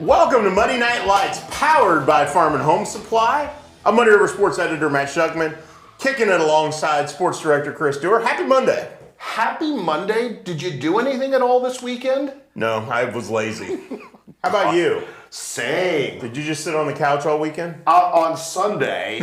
Welcome to Monday Night Lights, powered by Farm and Home Supply. I'm Monday River Sports Editor Matt Shuckman, kicking it alongside Sports Director Chris Dewar. Happy Monday. Happy Monday. Did you do anything at all this weekend? No, I was lazy. How about you? Same. Did you just sit on the couch all weekend? On Sunday,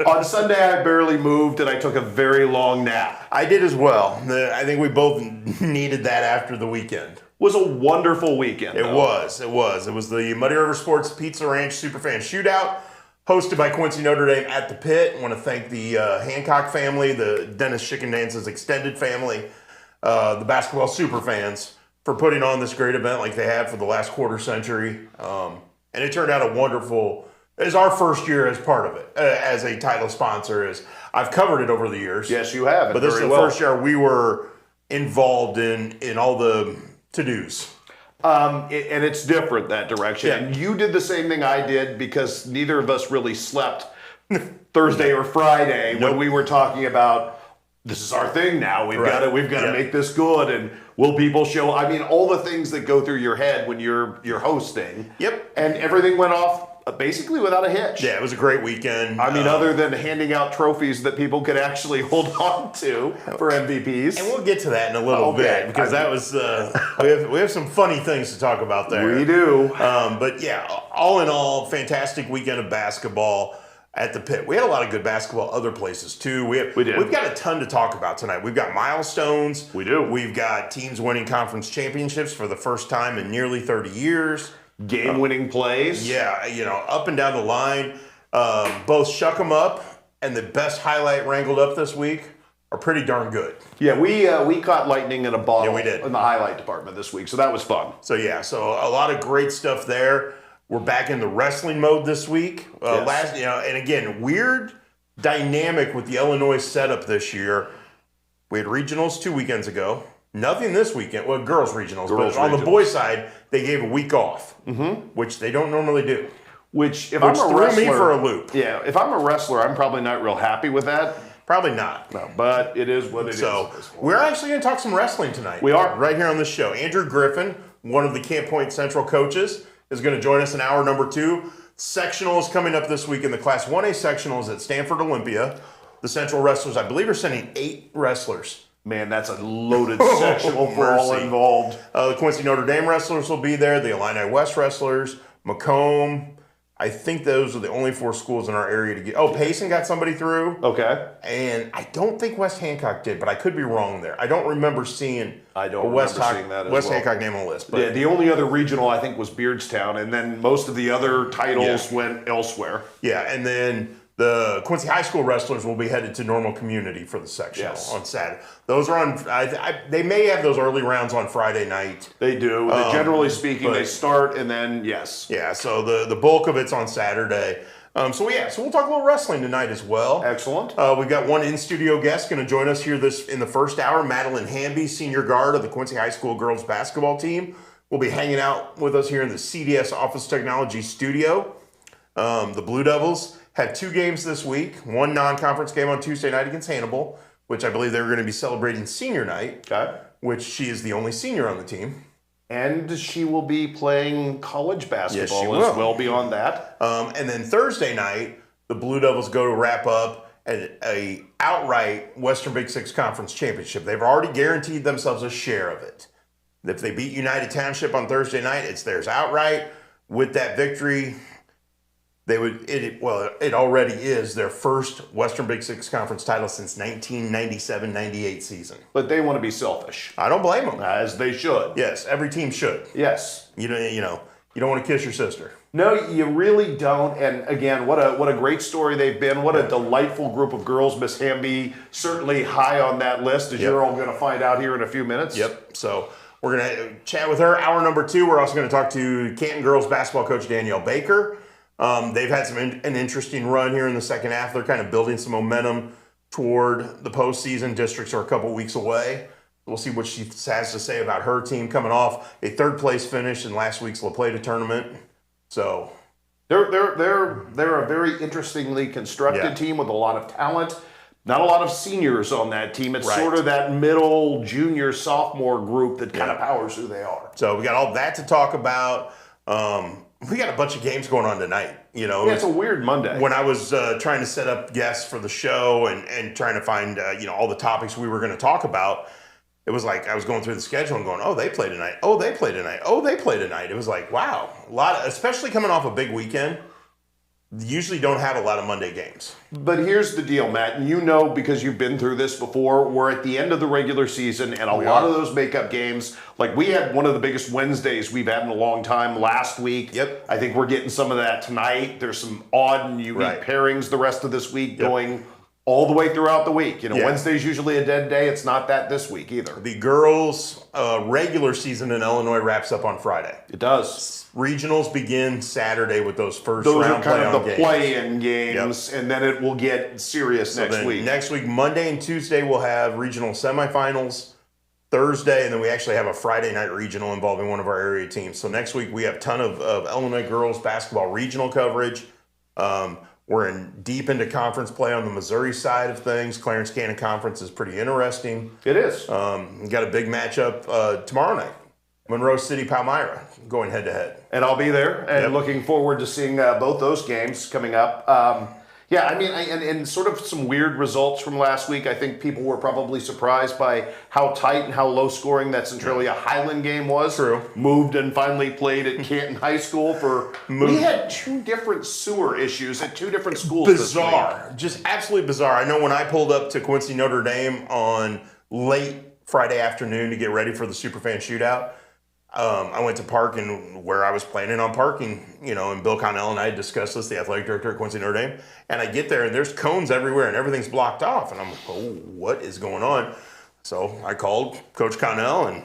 I barely moved and I took a very long nap. I did as well. I think we both needed that after the weekend. Was a wonderful weekend. It was. It was the Muddy River Sports Pizza Ranch Superfan Shootout, hosted by Quincy Notre Dame at the Pit. I want to thank the Hancock family, the Dennis Chicken Dance's extended family, the basketball superfans for putting on this great event like they have for the last quarter century. And it turned out a wonderful. It's our first year as part of it, as a title sponsor. I've covered it over the years. Yes, you have. But this is the first year we were involved in all the to-dos. And it's different that direction. Yeah. And you did the same thing I did because neither of us really slept Thursday or Friday when we were talking about this is our thing now. We've got to make this good, and will people show? I mean, all the things that go through your head when you're hosting. Yep. And everything went off basically without a hitch. Yeah, it was a great weekend. I mean, other than handing out trophies that people could actually hold on to for MVPs. And we'll get to that in a little bit because that was we have some funny things to talk about there. We do. But yeah, all in all, fantastic weekend of basketball at the Pit. We had a lot of good basketball other places too. We did. We've got a ton to talk about tonight. We've got milestones. We do. We've got teams winning conference championships for the first time in nearly 30 years. Game-winning plays. Yeah, up and down the line. Both Shuck 'em Up and the best highlight wrangled up this week are pretty darn good. Yeah, we caught lightning in a bottle. Yeah, we did. In the highlight department this week, so that was fun. So a lot of great stuff there. We're back in the wrestling mode this week. Yes. And again, weird dynamic with the Illinois setup this year. We had regionals 2 weekends ago. Nothing this weekend. Well, girls regionals, but on the boys' side, they gave a week off, which they don't normally do. Which I'm a threw wrestler, me for a loop. Yeah, if I'm a wrestler, I'm probably not real happy with that. Probably not. No, but it is what it is. So we're actually going to talk some wrestling tonight. We are. Right here on the show. Andrew Griffin, one of the Camp Point Central coaches, is going to join us in hour number 2. Sectional is coming up this week in the Class 1A sectionals at Stanford Olympia. The Central wrestlers, I believe, are sending 8 wrestlers. Man, that's a loaded sectional for all involved. The Quincy Notre Dame wrestlers will be there. The Illini West wrestlers, Macomb. I think those are the only 4 schools in our area to get. Oh, Payson got somebody through. Okay. And I don't think West Hancock did, but I could be wrong there. I don't remember seeing West Hancock name on the list. But yeah, the only other regional I think was Beardstown, and then most of the other titles went elsewhere. Yeah, and then the Quincy High School wrestlers will be headed to Normal Community for the sectional on Saturday. Those are on. They may have those early rounds on Friday night. They do. Generally speaking, they start and then yes. Yeah. So the bulk of it's on Saturday. So we'll talk a little wrestling tonight as well. Excellent. We've got one in studio guest going to join us here in the first hour. Madeline Hamby, senior guard of the Quincy High School girls basketball team, will be hanging out with us here in the CDS Office Technology studio. The Blue Devils had 2 games this week, 1 non-conference game on Tuesday night against Hannibal, which I believe they were going to be celebrating senior night, which she is the only senior on the team. And she will be playing college basketball as well beyond that. And then Thursday night, the Blue Devils go to wrap up a outright Western Big Six Conference championship. They've already guaranteed themselves a share of it. If they beat United Township on Thursday night, it's theirs outright. With that victory, it already is their first Western Big Six Conference title since 1997-98 season. But they want to be selfish. I don't blame them. As they should. Yes, every team should. Yes. You don't want to kiss your sister. No, you really don't. And again, what a great story they've been. What a delightful group of girls. Miss Hamby certainly high on that list, as you're all going to find out here in a few minutes. Yep. So we're going to chat with her. Hour number 2, we're also going to talk to Canton girls basketball coach Danielle Baker. They've had an interesting run here in the second half. They're kind of building some momentum toward the postseason. Districts are a couple weeks away. We'll see what she has to say about her team coming off a 3rd-place finish in last week's La Plata tournament. So they're a very interestingly constructed team with a lot of talent. Not a lot of seniors on that team. It's sort of that middle junior, sophomore group that kind of powers who they are. So we got all that to talk about. We got a bunch of games going on tonight. You know, Yeah, it's a weird Monday. When I was trying to set up guests for the show and trying to find all the topics we were going to talk about, it was like I was going through the schedule and going, oh, they play tonight. Oh, they play tonight. Oh, they play tonight. It was like, wow, especially coming off a big weekend. Usually don't have a lot of Monday games. But here's the deal, Matt, and you know because you've been through this before, we're at the end of the regular season, and a lot of those makeup games, like we had one of the biggest Wednesdays we've had in a long time last week. Yep. I think we're getting some of that tonight. There's some odd and unique pairings the rest of this week going all the way throughout the week. You know, Wednesday's usually a dead day. It's not that this week either. The girls' regular season in Illinois wraps up on Friday. It does. Regionals begin Saturday with those first Those round are kind of the games. play-in games, and then it will get serious next week. Next week, Monday and Tuesday, we'll have regional semifinals. Thursday, and then we actually have a Friday night regional involving one of our area teams. So next week, we have a ton of Illinois girls basketball regional coverage. We're deep into conference play on the Missouri side of things. Clarence Cannon Conference is pretty interesting. It is. We got a big matchup tomorrow night. Monroe City, Palmyra, going head-to-head. And I'll be there, and looking forward to seeing both those games coming up. Yeah, I mean, and sort of some weird results from last week. I think people were probably surprised by how tight and how low-scoring that Centralia Highland game was. True. Moved and finally played at Canton High School We had two different sewer issues at two different schools Bizarre. this week. Just absolutely bizarre. I know when I pulled up to Quincy Notre Dame on late Friday afternoon to get ready for the Superfan Shootout, I went to park, and where I was planning on parking, and Bill Connell and I discussed this, the athletic director at Quincy Notre Dame, and I get there and there's cones everywhere and everything's blocked off, and I'm like, oh, what is going on? So I called Coach Connell and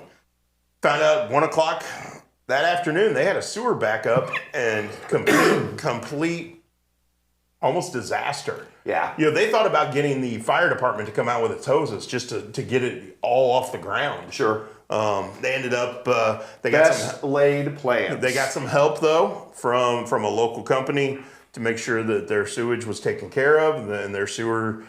found out 1 o'clock that afternoon they had a sewer backup and complete almost disaster. Yeah. They thought about getting the fire department to come out with its hoses just to get it all off the ground. Sure. They ended up they Best laid plans. They got some help though from a local company to make sure that their sewage was taken care of and their sewer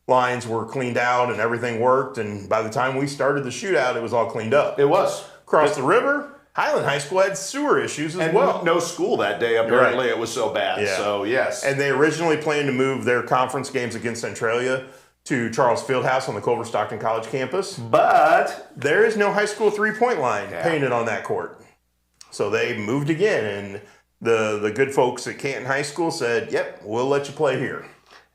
lines were cleaned out and everything worked. And by the time we started the shootout, it was all cleaned up. It was. Across the river, Highland High School had sewer issues as well. No school that day, apparently. It was so bad. Yeah. So, yes. And they originally planned to move their conference games against Centralia to Charles Fieldhouse on the Culver Stockton College campus. But there is no high school three-point line painted on that court. So they moved again, and the good folks at Canton High School said, yep, we'll let you play here.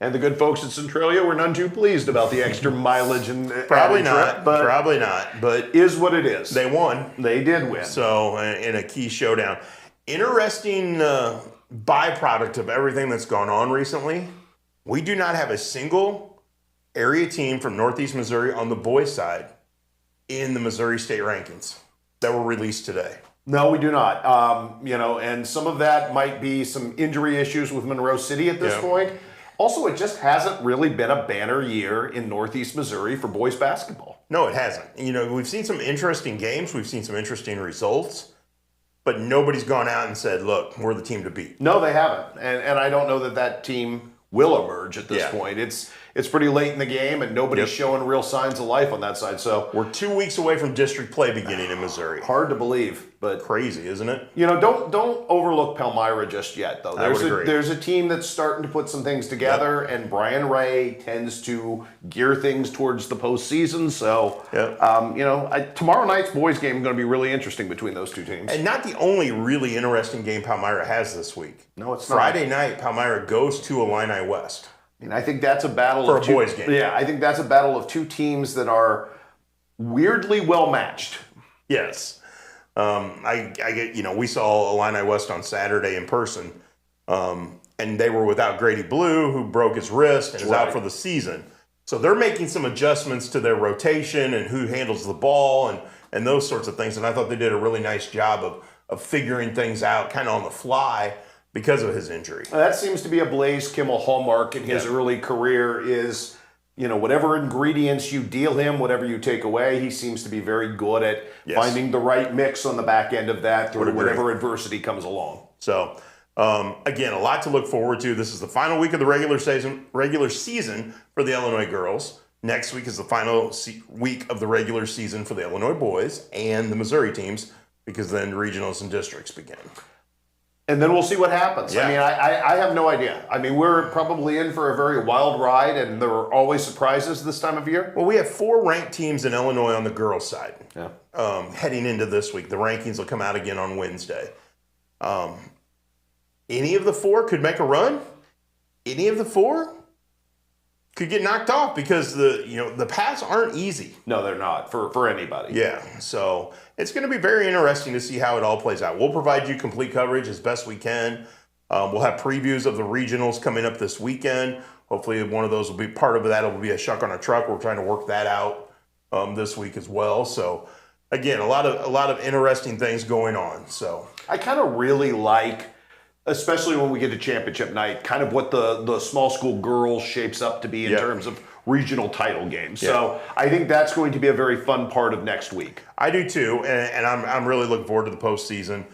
And the good folks at Centralia were none too pleased about the extra mileage and Probably not. trip, but Probably not. But is what it is. They won. They did win. So in a key showdown. Interesting byproduct of everything that's gone on recently, we do not have a single area team from Northeast Missouri on the boys' side in the Missouri state rankings that were released today. No, we do not. And some of that might be some injury issues with Monroe City at this point. Also, it just hasn't really been a banner year in Northeast Missouri for boys basketball. No, it hasn't. We've seen some interesting games. We've seen some interesting results. But nobody's gone out and said, look, we're the team to beat. No, they haven't. And I don't know that team will emerge at this point. It's pretty late in the game, and nobody's showing real signs of life on that side. So we're 2 weeks away from district play beginning in Missouri. Hard to believe, but crazy, isn't it? Don't overlook Palmyra just yet, though. Agree. There's a team that's starting to put some things together, and Brian Ray tends to gear things towards the postseason. So, tomorrow night's boys game is going to be really interesting between those two teams. And not the only really interesting game Palmyra has this week. No, it's not. Friday night, I goes to Illini West. And I think that's a battle for a boys game. Yeah, I think that's a battle of two teams that are weirdly well matched. Yes, I get. We saw Illini West on Saturday in person, and they were without Grady Blue, who broke his wrist and is out for the season. So they're making some adjustments to their rotation and who handles the ball and those sorts of things. And I thought they did a really nice job of figuring things out, kind of on the fly, because of his injury. That seems to be a Blaze Kimmel hallmark in his early career is, whatever ingredients you deal him, whatever you take away, he seems to be very good at finding the right mix on the back end of that through whatever adversity comes along. So, again, a lot to look forward to. This is the final week of the regular season for the Illinois girls. Next week is the final week of the regular season for the Illinois boys and the Missouri teams, because then regionals and districts begin. And then we'll see what happens. Yeah. I mean, I have no idea. I mean, we're probably in for a very wild ride, and there are always surprises this time of year. Well, we have 4 ranked teams in Illinois on the girls' side. Yeah. Heading into this week. The rankings will come out again on Wednesday. Any of the 4 could make a run. Any of the 4 could get knocked off because the paths aren't easy. No, they're not for anybody. Yeah, so it's going to be very interesting to see how it all plays out. We'll provide you complete coverage as best we can. We'll have previews of the regionals coming up this weekend. Hopefully one of those will be part of that. It will be a Shuck on a Truck. We're trying to work that out this week as well. So again, a lot of interesting things going on. So I kind of really like, especially when we get to championship night, kind of what the small school girls shapes up to be in terms of regional title games. So I think that's going to be a very fun part of next week. I do too, and I'm really looking forward to the postseason.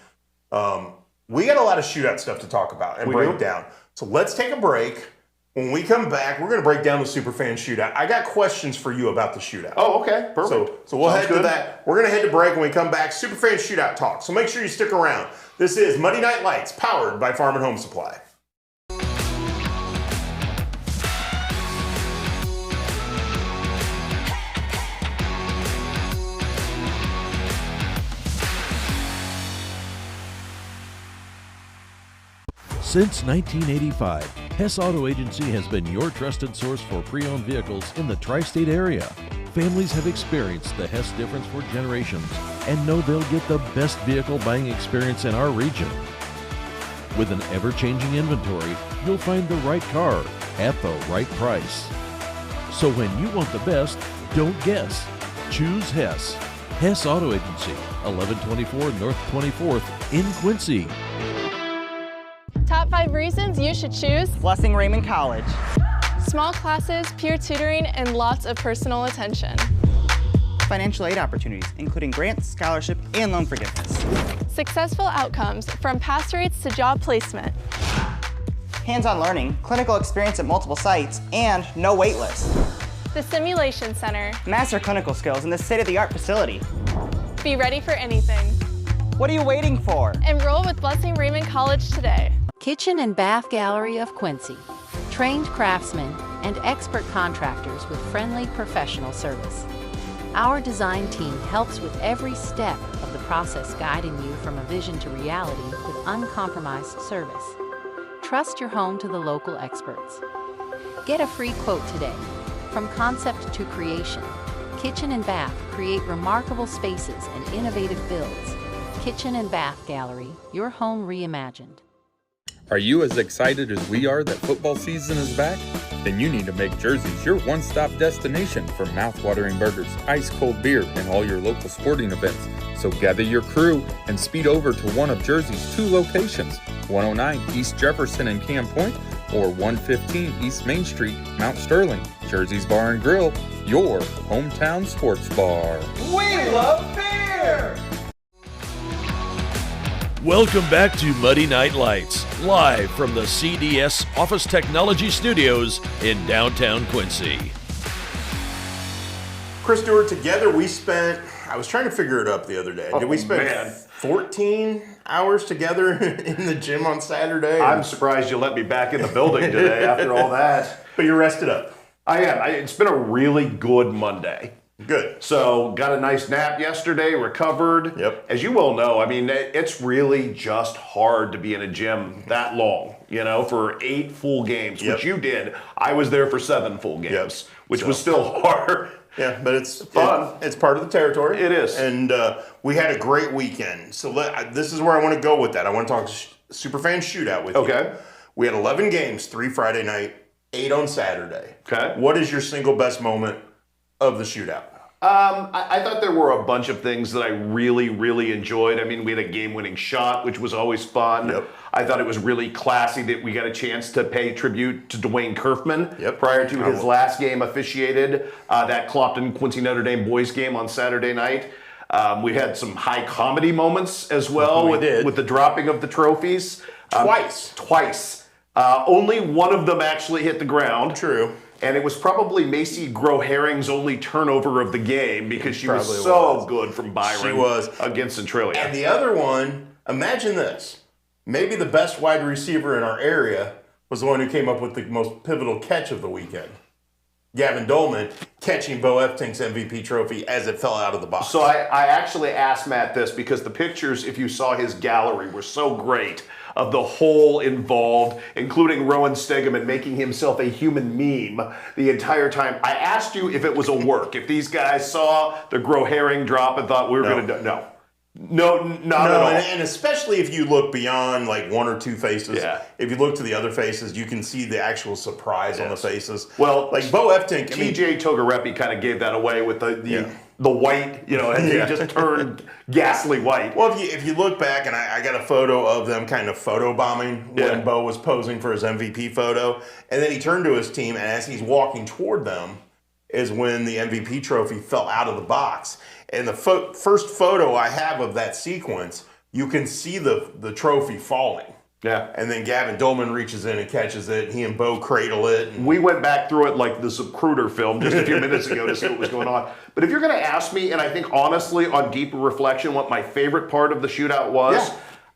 We got a lot of shootout stuff to talk about and break down. So let's take a break. When we come back, we're going to break down the Superfan shootout. I got questions for you about the shootout. Oh, okay. Perfect. So we'll head to that. We're going to head to break. When we come back, Superfan shootout talk. So make sure you stick around. This is Monday Night Lights, powered by Farm and Home Supply. Since 1985, Hess Auto Agency has been your trusted source for pre-owned vehicles in the tri-state area. Families have experienced the Hess difference for generations and know they'll get the best vehicle buying experience in our region. With an ever-changing inventory, you'll find the right car at the right price. So when you want the best, don't guess. Choose Hess. Hess Auto Agency, 1124 North 24th in Quincy. Top 5 reasons you should choose Blessing Raymond College. small classes, peer tutoring, and lots of personal attention. Financial aid opportunities, including grants, scholarship, and loan forgiveness. Successful outcomes from pass rates to job placement. Hands-on learning, clinical experience at multiple sites, and no wait list. The Simulation Center. Master clinical skills in this state-of-the-art facility. Be ready for anything. What are you waiting for? Enroll with Blessing Raymond College today. Kitchen and Bath Gallery of Quincy. Trained craftsmen and expert contractors with friendly professional service. Our design team helps with every step of the process, guiding you from a vision to reality with uncompromised service. Trust your home to the local experts. Get a free quote today. From concept to creation, Kitchen and Bath create remarkable spaces and innovative builds. Kitchen and Bath Gallery, your home reimagined. Are you as excited as we are that football season is back? Then you need to make Jersey's your one-stop destination for mouth-watering burgers, ice-cold beer, and all your local sporting events. So gather your crew and speed over to one of Jersey's 2 locations, 109 East Jefferson and Camp Point, or 115 East Main Street, Mount Sterling. Jersey's Bar and Grill, your hometown sports bar. We love beer! Welcome back to Muddy Night Lights, live from the CDS Office Technology Studios in downtown Quincy. Chris Stewart, together we spent, I was trying to figure it up the other day. Did we spend 14 hours together in the gym on Saturday? I'm surprised you let me back in the building today after all that. But you're rested up. I am. It's been a really good Monday. Good. So got a nice nap yesterday, recovered. Yep. As you well know, I mean, it's really just hard to be in a gym that long, for 8 full games, which you did. I was there for 7 full games, which was still hard. Yeah, but it's fun. It's part of the territory. It is. And we had a great weekend. So this is where I want to go with that. I want to talk Superfan shootout with you. Okay. We had 11 games, 3 Friday night, 8 on Saturday. Okay. What is your single best moment of the shootout? I thought there were a bunch of things that I really, really enjoyed. I mean, we had a game-winning shot, which was always fun. Yep. I thought it was really classy that we got a chance to pay tribute to Dwayne Kerfman prior to his last game officiated, that Clopton-Quincy Notre Dame boys game on Saturday night. We had some high comedy moments as well with the dropping of the trophies. Twice. Only one of them actually hit the ground. True. And it was probably Macy Grow-Herring's only turnover of the game because she was so good from Byron She was. against Centralia. And the other one, imagine this. maybe the best wide receiver in our area was the one who came up with the most pivotal catch of the weekend. Gavin Dolman catching Bo Efting's MVP trophy as it fell out of the box. So I actually asked Matt this because the pictures, if you saw his gallery, were so great of the whole involved, including Rowan Stegeman making himself a human meme the entire time. I asked you if it was a work, if these guys saw the Grow Herring drop and thought we were going to do. No, not at all. And especially if you look beyond like one or two faces. Yeah. If you look to the other faces, you can see the actual surprise on the faces. Well, like Bo Efting, TJ Togarepi kind of gave that away with the white, and he just turned ghastly white. Well, if you look back, and I got a photo of them kind of photo bombing when Bo was posing for his MVP photo, and then he turned to his team, and as he's walking toward them is when the MVP trophy fell out of the box. And the first photo I have of that sequence, you can see the trophy falling. Yeah. And then Gavin Dolman reaches in and catches it. He and Bo cradle it. And we went back through it like the Zapruder film just a few minutes ago to see what was going on. But if you're going to ask me, and I think honestly on deeper reflection, what my favorite part of the shootout was,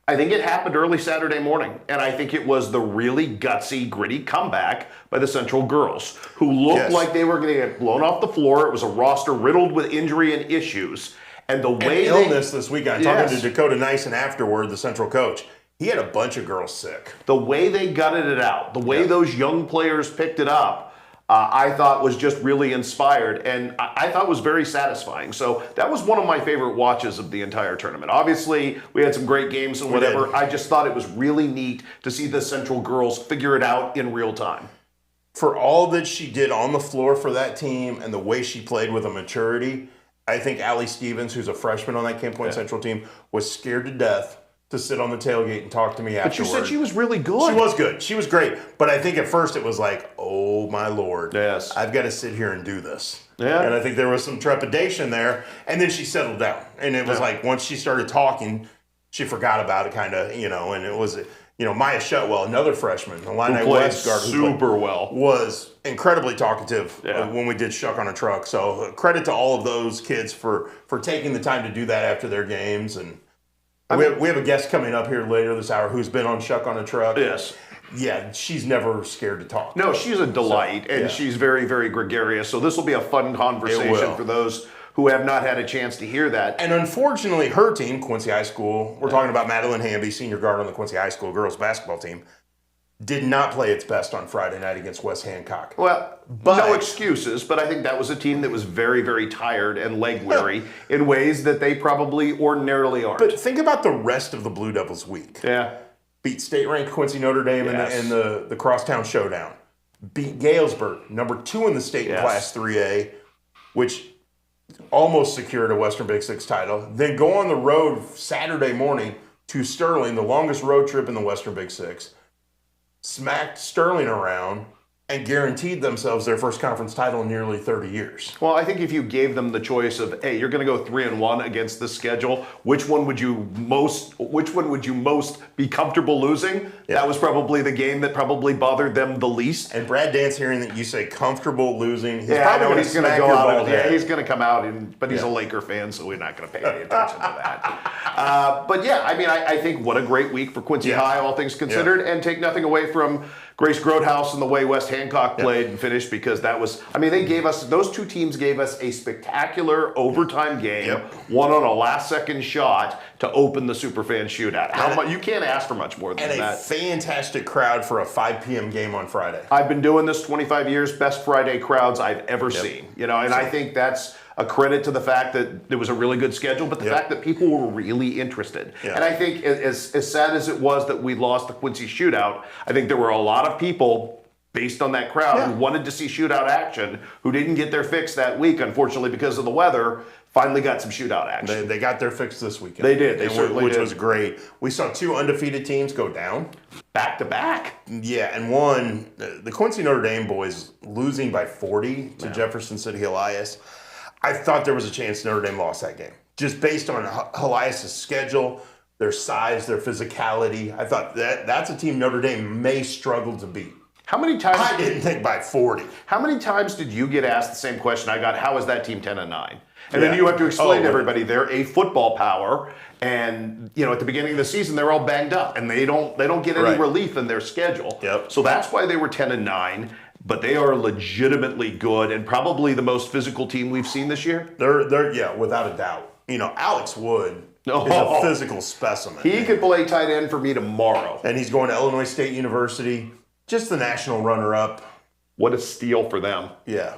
I think it happened early Saturday morning. And I think it was the really gutsy, gritty comeback by the Central girls, who looked like they were going to get blown off the floor. It was a roster riddled with injury and issues. And the way illness this weekend. Talking to Dakota Nyson afterward, the Central coach, he had a bunch of girls sick. The way they gutted it out, the way those young players picked it up, I thought was just really inspired, and I thought was very satisfying. So that was one of my favorite watches of the entire tournament. Obviously, we had some great games and whatever. I just thought it was really neat to see the Central girls figure it out in real time. For all that she did on the floor for that team and the way she played with a maturity, I think Allie Stevens, who's a freshman on that Camp Point Central team, was scared to death to sit on the tailgate and talk to me afterwards. But you said she was really good. She was good. She was great. But I think at first it was like, oh my Lord. Yes. I've got to sit here and do this. Yeah. And I think there was some trepidation there. And then she settled down. And it was like once she started talking, she forgot about it kind of, and it was, Maya Shutwell, another freshman, the Illini West guard, super well, was incredibly talkative when we did Shuck on a Truck. So credit to all of those kids for taking the time to do that after their games. And we have a guest coming up here later this hour who's been on Shuck on a Truck. Yes. Yeah, she's never scared to talk. No, she's a delight, and she's very, very gregarious. So this will be a fun conversation for those who have not had a chance to hear that. And unfortunately, her team, Quincy High School, we're talking about Madeline Hamby, senior guard on the Quincy High School girls basketball team, did not play its best on Friday night against West Hancock. Well, no excuses, but I think that was a team that was very, very tired and leg-weary in ways that they probably ordinarily aren't. But think about the rest of the Blue Devils week. Yeah. Beat state-ranked Quincy Notre Dame in the Crosstown Showdown. Beat Galesburg, number 2 in the state in Class 3A, which almost secured a Western Big Six title. Then go on the road Saturday morning to Sterling, the longest road trip in the Western Big Six. Smacked Sterling around and guaranteed themselves their first conference title in nearly 30 years. Well, I think if you gave them the choice of, hey, you're going to go 3-1 against this schedule, which one would you most be comfortable losing? Yeah. That was probably the game that probably bothered them the least. And Brad Dance, hearing that you say comfortable losing, he's probably going to go out. He's going to come out, but he's a Laker fan, so we're not going to pay any attention to that. But yeah, I mean, I think what a great week for Quincy High, all things considered, and take nothing away from Grace Grotehouse and the way West Hancock played and finished, because that was, those two teams gave us a spectacular overtime game, one on a last-second shot to open the Superfan shootout. You can't ask for much more than that. And a fantastic crowd for a 5 p.m. game on Friday. I've been doing this 25 years, best Friday crowds I've ever seen. I think that's a credit to the fact that there was a really good schedule, but the fact that people were really interested. Yeah. And I think as sad as it was that we lost the Quincy shootout, I think there were a lot of people based on that crowd who wanted to see shootout action, who didn't get their fix that week, unfortunately, because of the weather, finally got some shootout action. They got their fix this weekend. They did. Which was great. We saw 2 undefeated teams go down. Back to back. Yeah, and one, the Quincy Notre Dame boys losing by 40 to Jefferson City Elias. I thought there was a chance Notre Dame lost that game. Just based on Elias' schedule, their size, their physicality. I thought that's a team Notre Dame may struggle to beat. How many times? I didn't think by 40. How many times did you get asked the same question I got? How is that team 10-9? And then you have to explain to everybody they're a football power, and at the beginning of the season they're all banged up, and they don't get any relief in their schedule. Yep. So that's why they were 10-9. But they are legitimately good and probably the most physical team we've seen this year. They're without a doubt. Alex Wood is a physical specimen. He could play tight end for me tomorrow. And he's going to Illinois State University, just the national runner-up. What a steal for them. Yeah.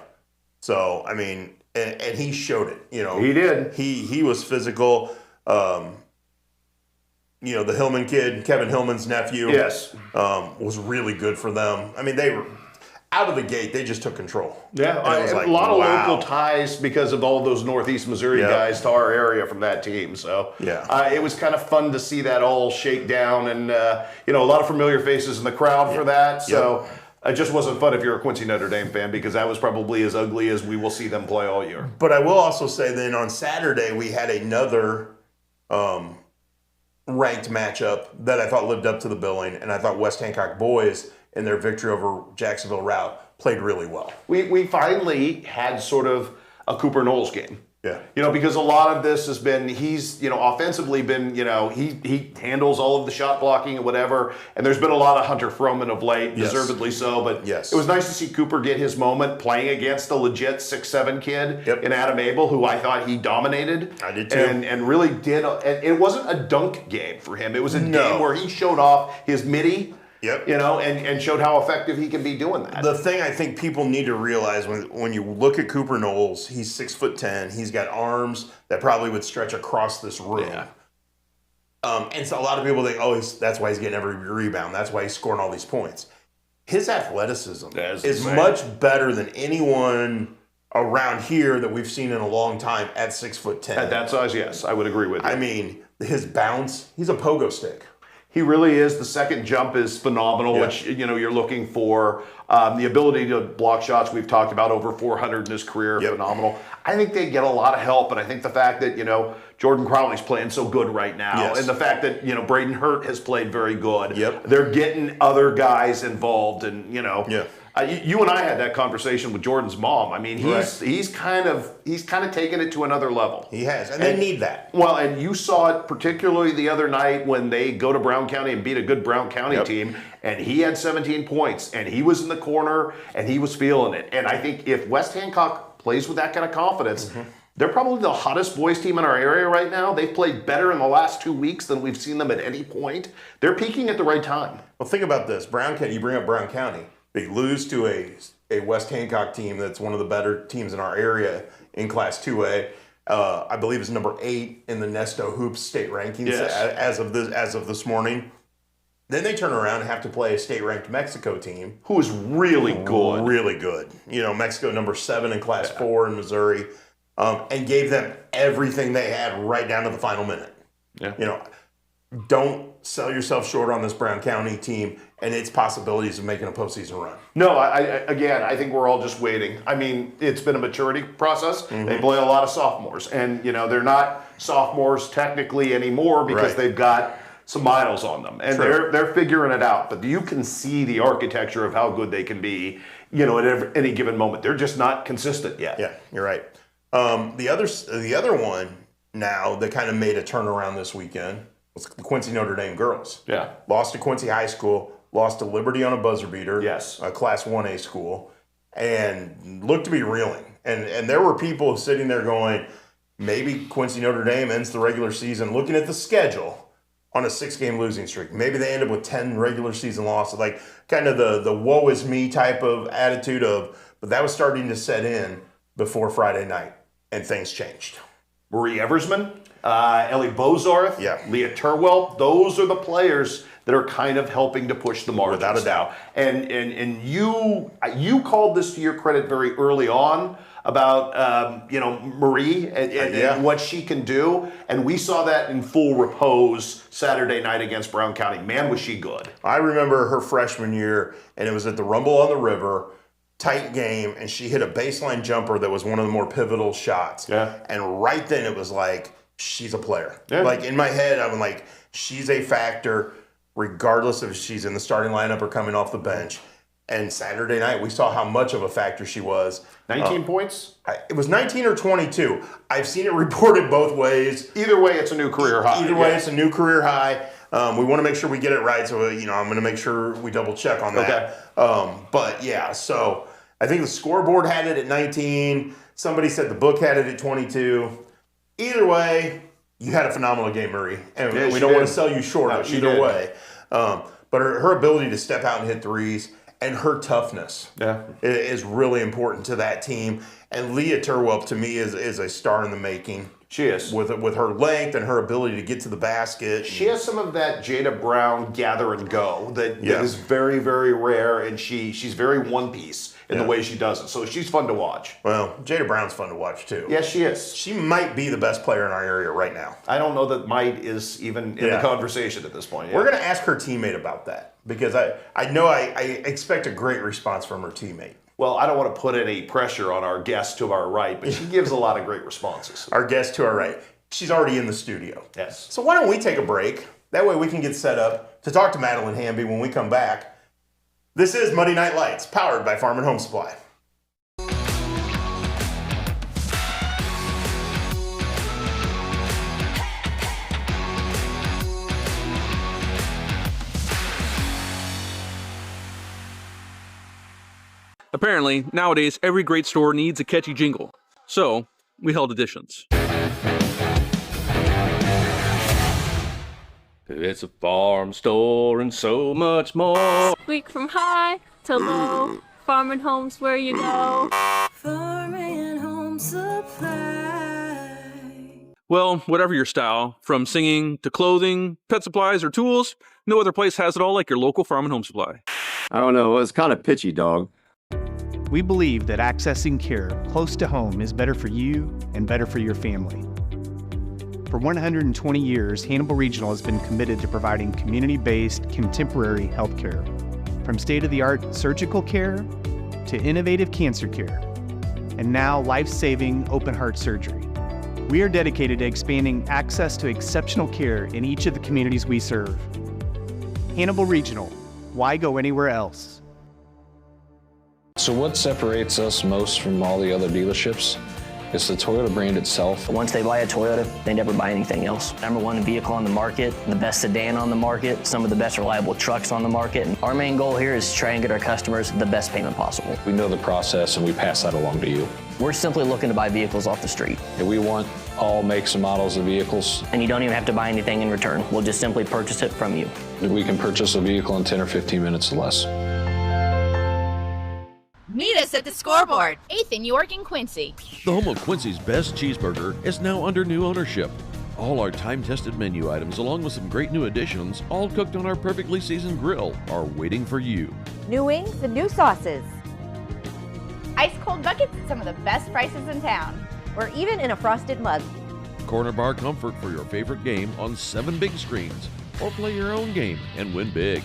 So, I mean, and he showed it. He did. He was physical. The Hillman kid, Kevin Hillman's nephew, was really good for them. I mean, they were out of the gate. They just took control. Yeah, a lot of local ties because of all those Northeast Missouri guys to our area from that team. So it was kind of fun to see that all shake down, and a lot of familiar faces in the crowd for that. So it just wasn't fun if you're a Quincy Notre Dame fan, because that was probably as ugly as we will see them play all year. But I will also say then on Saturday we had another ranked matchup that I thought lived up to the billing, and I thought West Hancock boys in their victory over Jacksonville route played really well. We finally had sort of a Cooper Knowles game. Yeah. Because a lot of this has been, he's, offensively been, he handles all of the shot blocking and whatever. And there's been a lot of Hunter Froman of late, deservedly so. But it was nice to see Cooper get his moment playing against a legit 6'7" kid in Adam Abel, who I thought he dominated. I did too. And really did. It wasn't a dunk game for him. It was a game where he showed off his midi. And showed how effective he can be doing that. The thing I think people need to realize when you look at Cooper Knowles, he's 6'10". He's got arms that probably would stretch across this room. Yeah. And so a lot of people think, that's why he's getting every rebound. That's why he's scoring all these points. His athleticism is much better than anyone around here that we've seen in a long time at 6'10". At that size, yes, I would agree with you. I mean, his bounce, he's a pogo stick. He really is. The second jump is phenomenal, which, you're looking for. The ability to block shots, we've talked about, over 400 in his career, phenomenal. I think they get a lot of help, and I think the fact that, Jordan Crowley's playing so good right now, and the fact that, Braden Hurt has played very good. They're getting other guys involved, and, you and I had that conversation with Jordan's mom. I mean, he's kind of taken it to another level. He has, and they need that. Well, and you saw it particularly the other night when they go to Brown County and beat a good Brown County team, and he had 17 points, and he was in the corner, and he was feeling it. And I think if West Hancock plays with that kind of confidence, they're probably the hottest boys team in our area right now. They've played better in the last 2 weeks than we've seen them at any point. They're peaking at the right time. Well, think about this. Brown County, you bring up Brown County. They lose to a West Hancock team that's one of the better teams in our area in Class 2A. I believe it's number 8 in the Nesto Hoops state rankings as of this morning. Then they turn around and have to play a state-ranked Mexico team. Who is really good. Really good. Mexico number 7 in Class 4 in Missouri, and gave them everything they had right down to the final minute. Don't sell yourself short on this Brown County team and its possibilities of making a postseason run. No, I think we're all just waiting. I mean, it's been a maturity process. They play a lot of sophomores, and they're not sophomores technically anymore because they've got some miles on them, and they're figuring it out. But you can see the architecture of how good they can be, at any given moment. They're just not consistent yet. Yeah, you're right. The other one now that kind of made a turnaround this weekend was the Quincy Notre Dame girls. Yeah. Lost to Quincy High School, lost to Liberty on a buzzer beater. Yes. A Class 1A school, and looked to be reeling. And there were people sitting there going, maybe Quincy Notre Dame ends the regular season looking at the schedule on a 6-game losing streak. Maybe they end up with 10 regular season losses, like kind of the woe is me type of attitude but that was starting to set in before Friday night, and things changed. Marie Eversman, Ellie Bozarth, Leah Turwell, those are the players that are kind of helping to push the margins. Without a doubt. And you called this to your credit very early on about Marie and what she can do, and we saw that in full repose Saturday night against Brown County. Man, was she good. I remember her freshman year, and it was at the Rumble on the River, tight game, and she hit a baseline jumper that was one of the more pivotal shots. Yeah. And right then it was like, she's a player. Yeah. Like in my head, I'm like, she's a factor regardless if she's in the starting lineup or coming off the bench. And Saturday night, we saw how much of a factor she was. 19 points? It was 19 or 22. I've seen it reported both ways. Either way, it's a new career high. Either way, it's a new career high. We want to make sure we get it right, so I'm going to make sure we double check on that. Okay. But yeah, so I think the scoreboard had it at 19. Somebody said the book had it at 22. Either way, you had a phenomenal game, Marie, and we don't want to sell you short either way. But her ability to step out and hit threes and her toughness is really important to that team. And Leah Turwelp, to me, is a star in the making. She is. With her length and her ability to get to the basket. She has some of that Jada Brown gather and go that is very, very rare, and she's very one piece in the way she does it. So she's fun to watch. Well, Jada Brown's fun to watch too. Yes, she is. She might be the best player in our area right now. I don't know that might is even in the conversation at this point. We're going to ask her teammate about that because I know I expect a great response from her teammate. Well, I don't want to put any pressure on our guest to our right, but she gives a lot of great responses. Our guest to our right, she's already in the studio. Yes. So why don't we take a break? That way we can get set up to talk to Madeline Hamby when we come back. This is Monday Night Lights, powered by Farm and Home Supply. Apparently, nowadays, every great store needs a catchy jingle. So, we held auditions. It's a farm store and so much more. Week from high to low, Farm and Home's where you go. Farm and Home Supply. Well, whatever your style, from singing to clothing, pet supplies, or tools, no other place has it all like your local Farm and Home Supply. I don't know, it was kind of pitchy, dog. We believe that accessing care close to home is better for you and better for your family. For 120 years, Hannibal Regional has been committed to providing community-based, contemporary health care. From state-of-the-art surgical care to innovative cancer care, and now life-saving open-heart surgery. We are dedicated to expanding access to exceptional care in each of the communities we serve. Hannibal Regional, why go anywhere else? So what separates us most from all the other dealerships? It's the Toyota brand itself. Once they buy a Toyota, they never buy anything else. #1 vehicle on the market, the best sedan on the market, some of the best reliable trucks on the market. And our main goal here is to try and get our customers the best payment possible. We know the process and we pass that along to you. We're simply looking to buy vehicles off the street. And we want all makes and models of vehicles. And you don't even have to buy anything in return. We'll just simply purchase it from you. We can purchase a vehicle in 10 or 15 minutes or less. Meet us at the Scoreboard, 8th in York and Quincy. The home of Quincy's best cheeseburger is now under new ownership. All our time-tested menu items, along with some great new additions, all cooked on our perfectly seasoned grill, are waiting for you. New wings and new sauces. Ice cold buckets at some of the best prices in town. Or even in a frosted mug. Corner bar comfort for your favorite game on 7 big screens. Or play your own game and win big.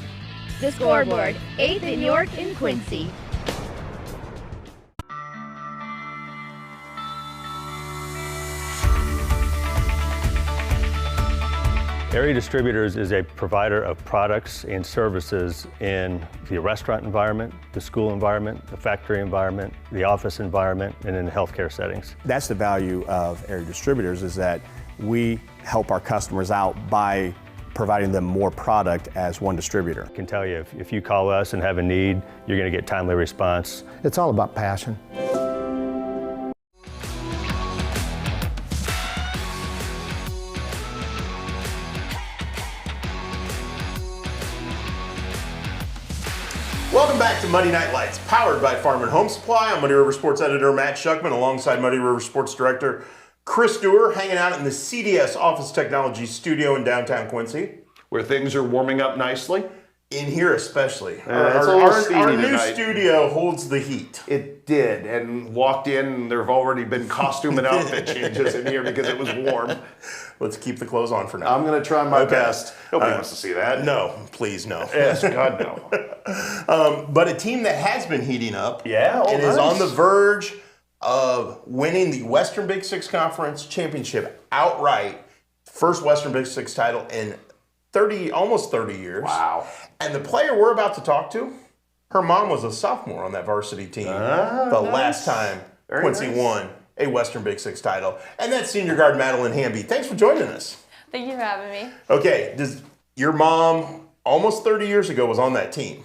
The Scoreboard, 8th in York and Quincy. Area Distributors is a provider of products and services in the restaurant environment, the school environment, the factory environment, the office environment, and in the healthcare settings. That's the value of Area Distributors, is that we help our customers out by providing them more product as one distributor. I can tell you, if you call us and have a need, you're going to get timely response. It's all about passion. Welcome back to Muddy Night Lights, powered by Farm and Home Supply. I'm Muddy River Sports editor Matt Shuckman, alongside Muddy River Sports director Chris Dewar, hanging out in the CDS Office Technology studio in downtown Quincy. Where things are warming up nicely. In here especially. Our new studio holds the heat. It did, and walked in, and there have already been costume and outfit changes in here because it was warm. Let's keep the clothes on for now. I'm going to try my best. Nobody wants to see that. No, please, no. Yes, God, no. But a team that has been heating up and is nice. on the verge of winning the Western Big Six Conference Championship outright. First Western Big Six title in almost 30 years. Wow. And the player we're about to talk to Her mom was a sophomore on that varsity team the last time Quincy won a Western Big Six title. And that's senior guard Madeline Hamby. Thanks for joining us. Thank you for having me. Okay, your mom, almost 30 years ago, was on that team.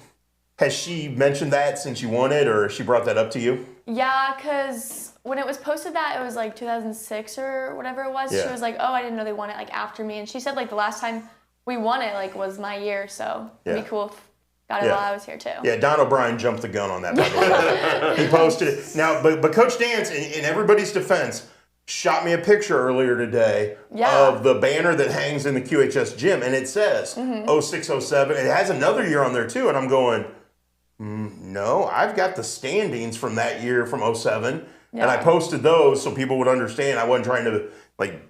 Has she mentioned that since you won it, or she brought that up to you? Yeah, because when it was posted that, it was like 2006 or whatever it was. Yeah. She was like, oh, I didn't know they won it like after me. And she said like the last time we won it like was my year, so it'd be cool if got it while I was here too. Yeah, Don O'Brien jumped the gun on that, by the way. He posted it. Now, but Coach Dance, in everybody's defense, shot me a picture earlier today of the banner that hangs in the QHS gym, and it says 0607. It has another year on there too, and I'm going, no, I've got the standings from that year from 07, and I posted those so people would understand. I wasn't trying to like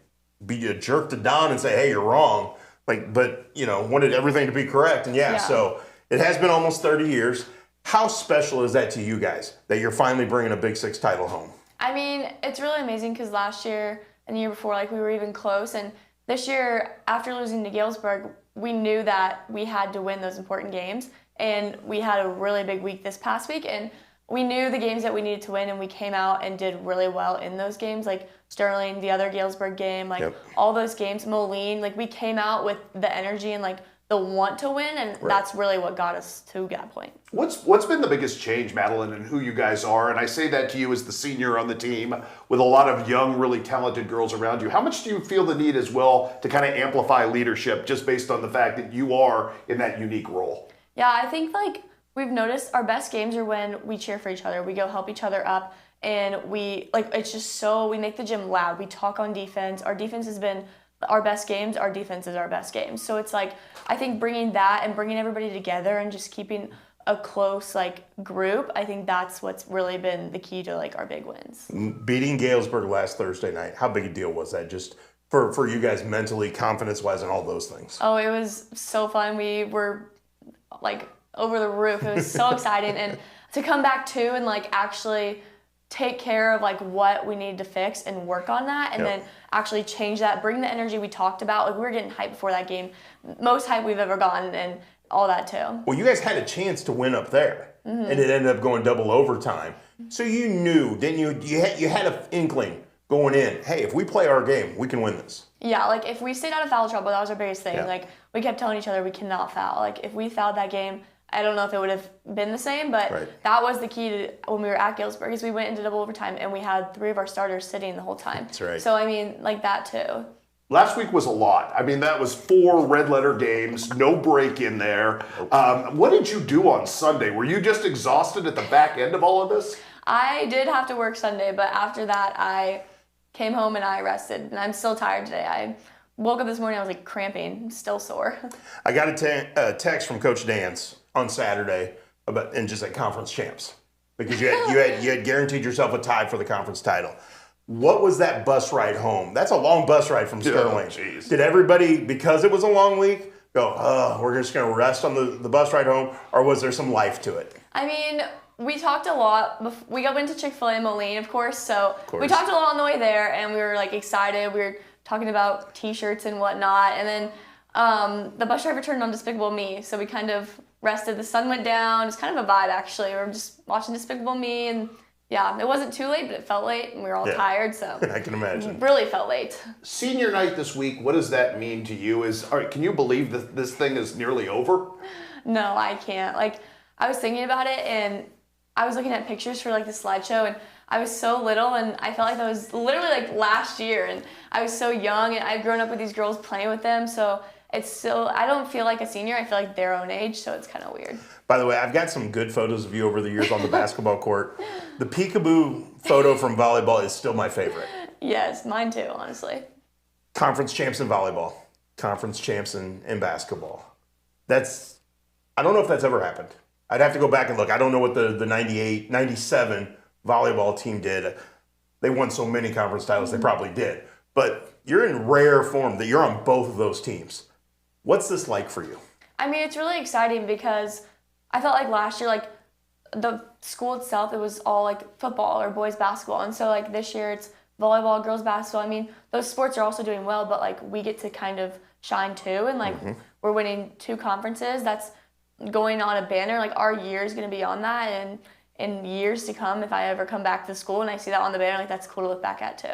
be a jerk to Don and say, hey, you're wrong. But wanted everything to be correct, and so it has been almost 30 years. How special is that to you guys that you're finally bringing a Big Six title home? I mean, it's really amazing because last year and the year before, like we were even close, and this year after losing to Galesburg, we knew that we had to win those important games, and we had a really big week this past week, and we knew the games that we needed to win, and we came out and did really well in those games, like Sterling, the other Galesburg game, all those games, Moline, like we came out with the energy and like the want to win, and that's really what got us to that point. What's been the biggest change, Madeline, in who you guys are? And I say that to you as the senior on the team with a lot of young, really talented girls around you. How much do you feel the need as well to kind of amplify leadership just based on the fact that you are in that unique role? Yeah, I think like we've noticed our best games are when we cheer for each other. We go help each other up, and we it's just so, we make the gym loud. We talk on defense. Our defense has been our best games. Our defense is our best games. So it's like, I think bringing that and bringing everybody together and just keeping a close group, I think that's what's really been the key to our big wins. Beating Galesburg last Thursday night, how big a deal was that just for you guys mentally, confidence-wise, and all those things? Oh, it was so fun. We were over the roof. It was so exciting, and to come back too and actually take care of what we needed to fix and work on that, and then actually change that, bring the energy we talked about. We were getting hyped before that game, most hype we've ever gotten, and all that too. Well, you guys had a chance to win up there, and it ended up going double overtime. So you knew, didn't you? You had an inkling going in, hey, if we play our game, we can win this. Yeah, if we stayed out of foul trouble, that was our biggest thing. Yeah. We kept telling each other we cannot foul. If we fouled that game, I don't know if it would have been the same, but that was the key to when we were at Galesburg, is we went into double overtime and we had 3 of our starters sitting the whole time. That's right. So, I mean, that too. Last week was a lot. I mean, that was 4 red letter games, no break in there. What did you do on Sunday? Were you just exhausted at the back end of all of this? I did have to work Sunday, but after that, I came home and I rested, and I'm still tired today. I woke up this morning, I was cramping, still sore. I got a text from Coach Dance on Saturday and just at conference champs, because you had guaranteed yourself a tie for the conference title. What was that bus ride home? That's a long bus ride from Sterling. Did everybody, because it was a long week, go, oh, we're just going to rest on the bus ride home, or was there some life to it? I mean, we talked a lot. We went to Chick-fil-A in Moline, of course, so we talked a lot on the way there, and we were excited. We were talking about t-shirts and whatnot, and then the bus driver turned on Despicable Me, so we kind of rested. The sun went down. It was kind of a vibe, actually. We were just watching Despicable Me, and yeah, it wasn't too late, but it felt late, and we were all tired, so I can imagine. It really felt late. Senior night this week, what does that mean to you? Can you believe that this thing is nearly over? No, I can't. I was thinking about it, and I was looking at pictures for the slideshow, and I was so little, and I felt like that was literally last year, and I was so young, and I've grown up with these girls playing with them, so it's still, I don't feel like a senior. I feel like their own age, so it's kind of weird. By the way, I've got some good photos of you over the years on the basketball court. The peekaboo photo from volleyball is still my favorite. Yes, mine too, honestly. Conference champs in volleyball, conference champs in basketball. I don't know if that's ever happened. I'd have to go back and look. I don't know what the 98, 97 volleyball team did. They won so many conference titles, they probably did. But you're in rare form that you're on both of those teams. What's this like for you? I mean, it's really exciting because I felt like last year, the school itself, it was all football or boys basketball. And so this year it's volleyball, girls basketball. I mean, those sports are also doing well, but we get to kind of shine too. And we're winning 2 conferences. That's going on a banner. Like our year is going to be on that, and in years to come, if I ever come back to school and I see that on the banner, like that's cool to look back at too.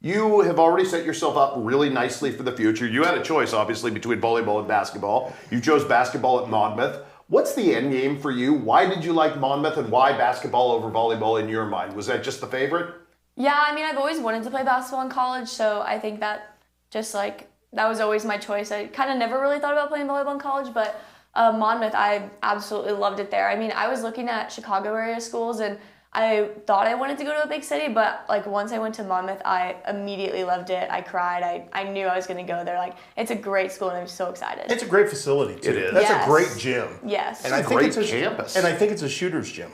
You have already set yourself up really nicely for the future. You had a choice, obviously, between volleyball and basketball. You chose basketball at Monmouth. What's the end game for you? Why did you like Monmouth, and why basketball over volleyball in your mind? Was that just the favorite? Yeah, I mean, I've always wanted to play basketball in college, so I think that just like, that was always my choice. I kind of never really thought about playing volleyball in college, but Monmouth, I absolutely loved it there. I mean, I was looking at Chicago area schools, and I thought I wanted to go to a big city, but like once I went to Monmouth, I immediately loved it. I cried. I knew I was going to go there. Like, it's a great school, and I'm so excited. It's a great facility too. It is. That's Yes. a great gym. Yes. And I think great it's a campus. And I think it's a shooter's gym.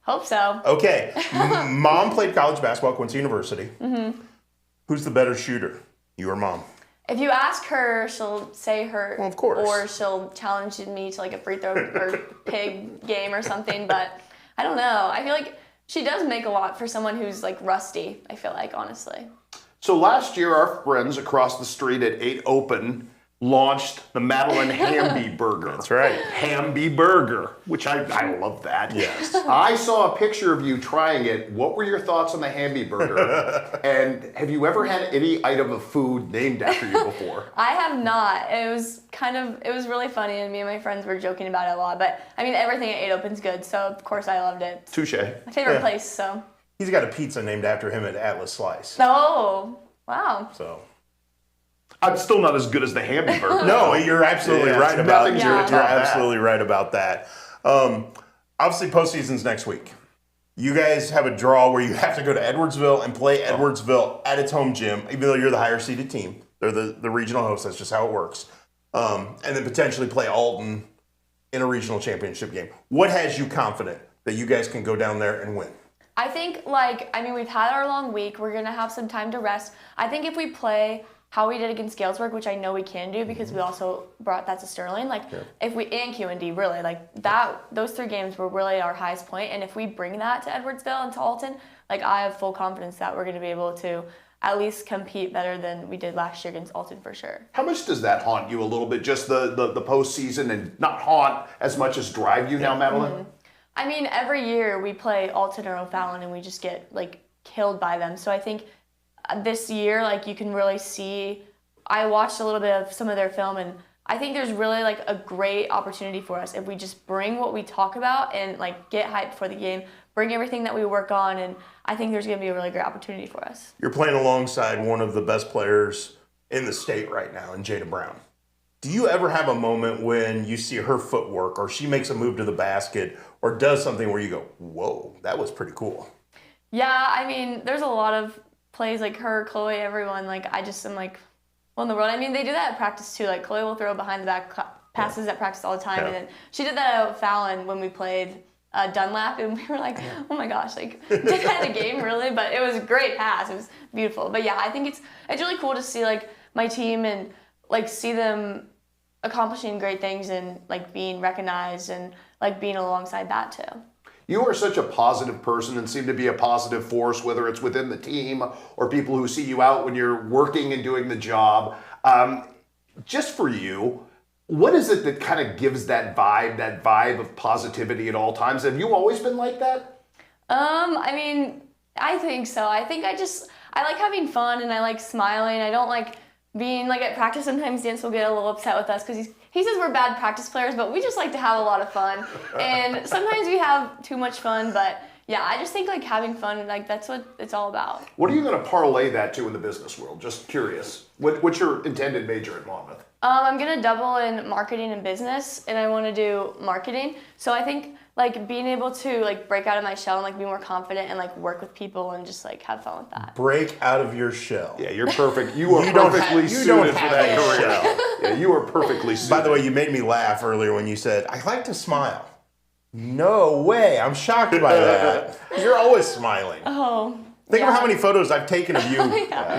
Hope so. Okay. Mom played college basketball at Quincy University. Mm-hmm. Who's the better shooter? You or Mom? If you ask her, she'll say her. Well, of course. Or she'll challenge me to like a free throw or pig game or something. But I don't know. I feel like she does make a lot for someone who's like rusty, I feel like, honestly. So last year, our friends across the street at 8 Open launched the Madeline Hamby Burger. That's right. Hamby Burger, which I love that. Yes. I saw a picture of you trying it. What were your thoughts on the Hamby Burger? And have you ever had any item of food named after you before? I have not. It was really funny, and me and my friends were joking about it a lot. But I mean, everything at 8 Open's good, so of course I loved it. Touche. My favorite place, so. He's got a pizza named after him at Atlas Slice. Oh, wow. So. I'm still not as good as the Hamby Burger. No, you're absolutely right about nothing's that. gonna top You're that. absolutely right about that. Obviously, postseason's next week. You guys have a draw where you have to go to Edwardsville and play Edwardsville at its home gym, even though you're the higher seeded team. They're the regional host. That's just how it works. And then potentially play Alton in a regional championship game. What has you confident that you guys can go down there and win? I think, we've had our long week. We're going to have some time to rest. I think if we play how we did against Galesburg, which I know we can do because we also brought that to Sterling, if we, and QND, really, those 3 games were really our highest point. And if we bring that to Edwardsville and to Alton, I have full confidence that we're going to be able to at least compete better than we did last year against Alton for sure. How much does that haunt you a little bit, just the postseason, and not haunt as much as drive you now, Madeline? Mm-hmm. I mean, every year we play Alton or O'Fallon and we just get killed by them. So I think this year, you can really see, I watched a little bit of some of their film, and I think there's really a great opportunity for us if we just bring what we talk about and get hyped for the game, bring everything that we work on, and I think there's going to be a really great opportunity for us. You're playing alongside one of the best players in the state right now, in Jada Brown. Do you ever have a moment when you see her footwork, or she makes a move to the basket, or does something where you go, whoa, that was pretty cool? Yeah, I mean, there's a lot of plays like her, Chloe, everyone. I just am what in the world? I mean, they do that at practice too. Chloe will throw behind the back passes at practice all the time. And then she did that at Fallon when we played Dunlap, and we were oh my gosh, did that in a game, really? But it was a great pass. It was beautiful. But yeah, I think it's really cool to see my team and see them accomplishing great things and being recognized and being alongside that too. You are such a positive person and seem to be a positive force, whether it's within the team or people who see you out when you're working and doing the job. Just for you, what is it that kind of gives that vibe of positivity at all times? Have you always been like that? I mean, I think so. I think I like having fun and I like smiling. I don't like being at practice. Sometimes Dance will get a little upset with us because he says we're bad practice players, but we just like to have a lot of fun. And sometimes we have too much fun, but yeah, I just think having fun, that's what it's all about. What are you going to parlay that to in the business world? Just curious. What's your intended major at Monmouth? I'm going to double in marketing and business, and I want to do marketing. So I think being able to break out of my shell and be more confident and work with people and just have fun with that. Break out of your shell. Yeah, you're perfect. You are perfectly suited for that career. Shell. Yeah, you are perfectly suited. By the way, you made me laugh earlier when you said, I like to smile. No way. I'm shocked by that. You're always smiling. Oh. Think of how many photos I've taken of you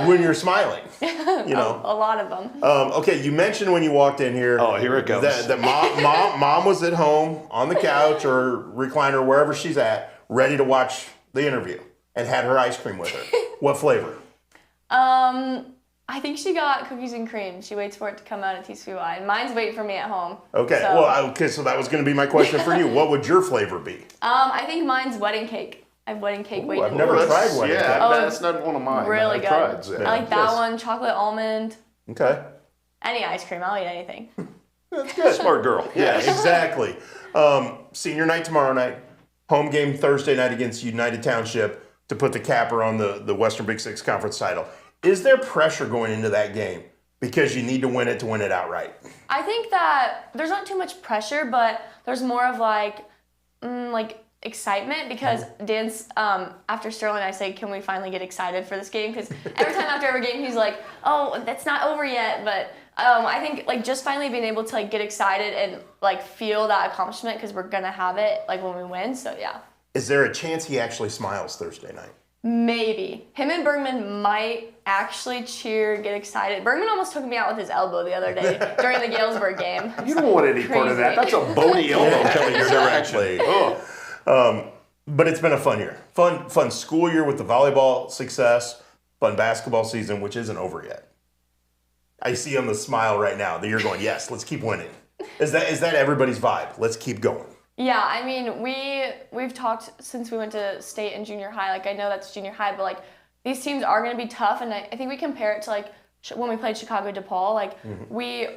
when you're smiling. You know, a lot of them. Okay, you mentioned when you walked in here. Oh, here it goes. That mom was at home on the couch or recliner, wherever she's at, ready to watch the interview, and had her ice cream with her. What flavor? I think she got cookies and cream. She waits for it to come out at TCY, and mine's waiting for me at home. Okay, so that was going to be my question for you. What would your flavor be? I think mine's wedding cake. I have wedding cake waiting. I've never tried wedding cake. That's not one of mine. Really good. Tried, I like that one. Chocolate almond. Okay. Any ice cream. I'll eat anything. That's good. Smart girl. Yeah, exactly. Senior night tomorrow night. Home game Thursday night against United Township to put the capper on the Western Big Six Conference title. Is there pressure going into that game because you need to win it outright? I think that there's not too much pressure, but there's more of like excitement because Dan's, after Sterling, I say, can we finally get excited for this game? Because every time after every game, he's like, oh, that's not over yet. But I think like just finally being able to like get excited and like feel that accomplishment because we're going to have it like when we win. So yeah. Is there a chance he actually smiles Thursday night? Maybe. Him and Bergman might actually cheer, get excited. Bergman almost took me out with his elbow the other day during the Galesburg game. You don't want any part of that. That's a bony elbow coming your direction. But it's been a fun year. Fun school year with the volleyball success, fun basketball season, which isn't over yet. I see on the smile right now that you're going, yes, let's keep winning. Is that everybody's vibe? Let's keep going. Yeah, I mean, we've talked since we went to state and junior high. Like, I know that's junior high, but like these teams are going to be tough, and I think we compare it to like when we played Chicago DePaul. Like we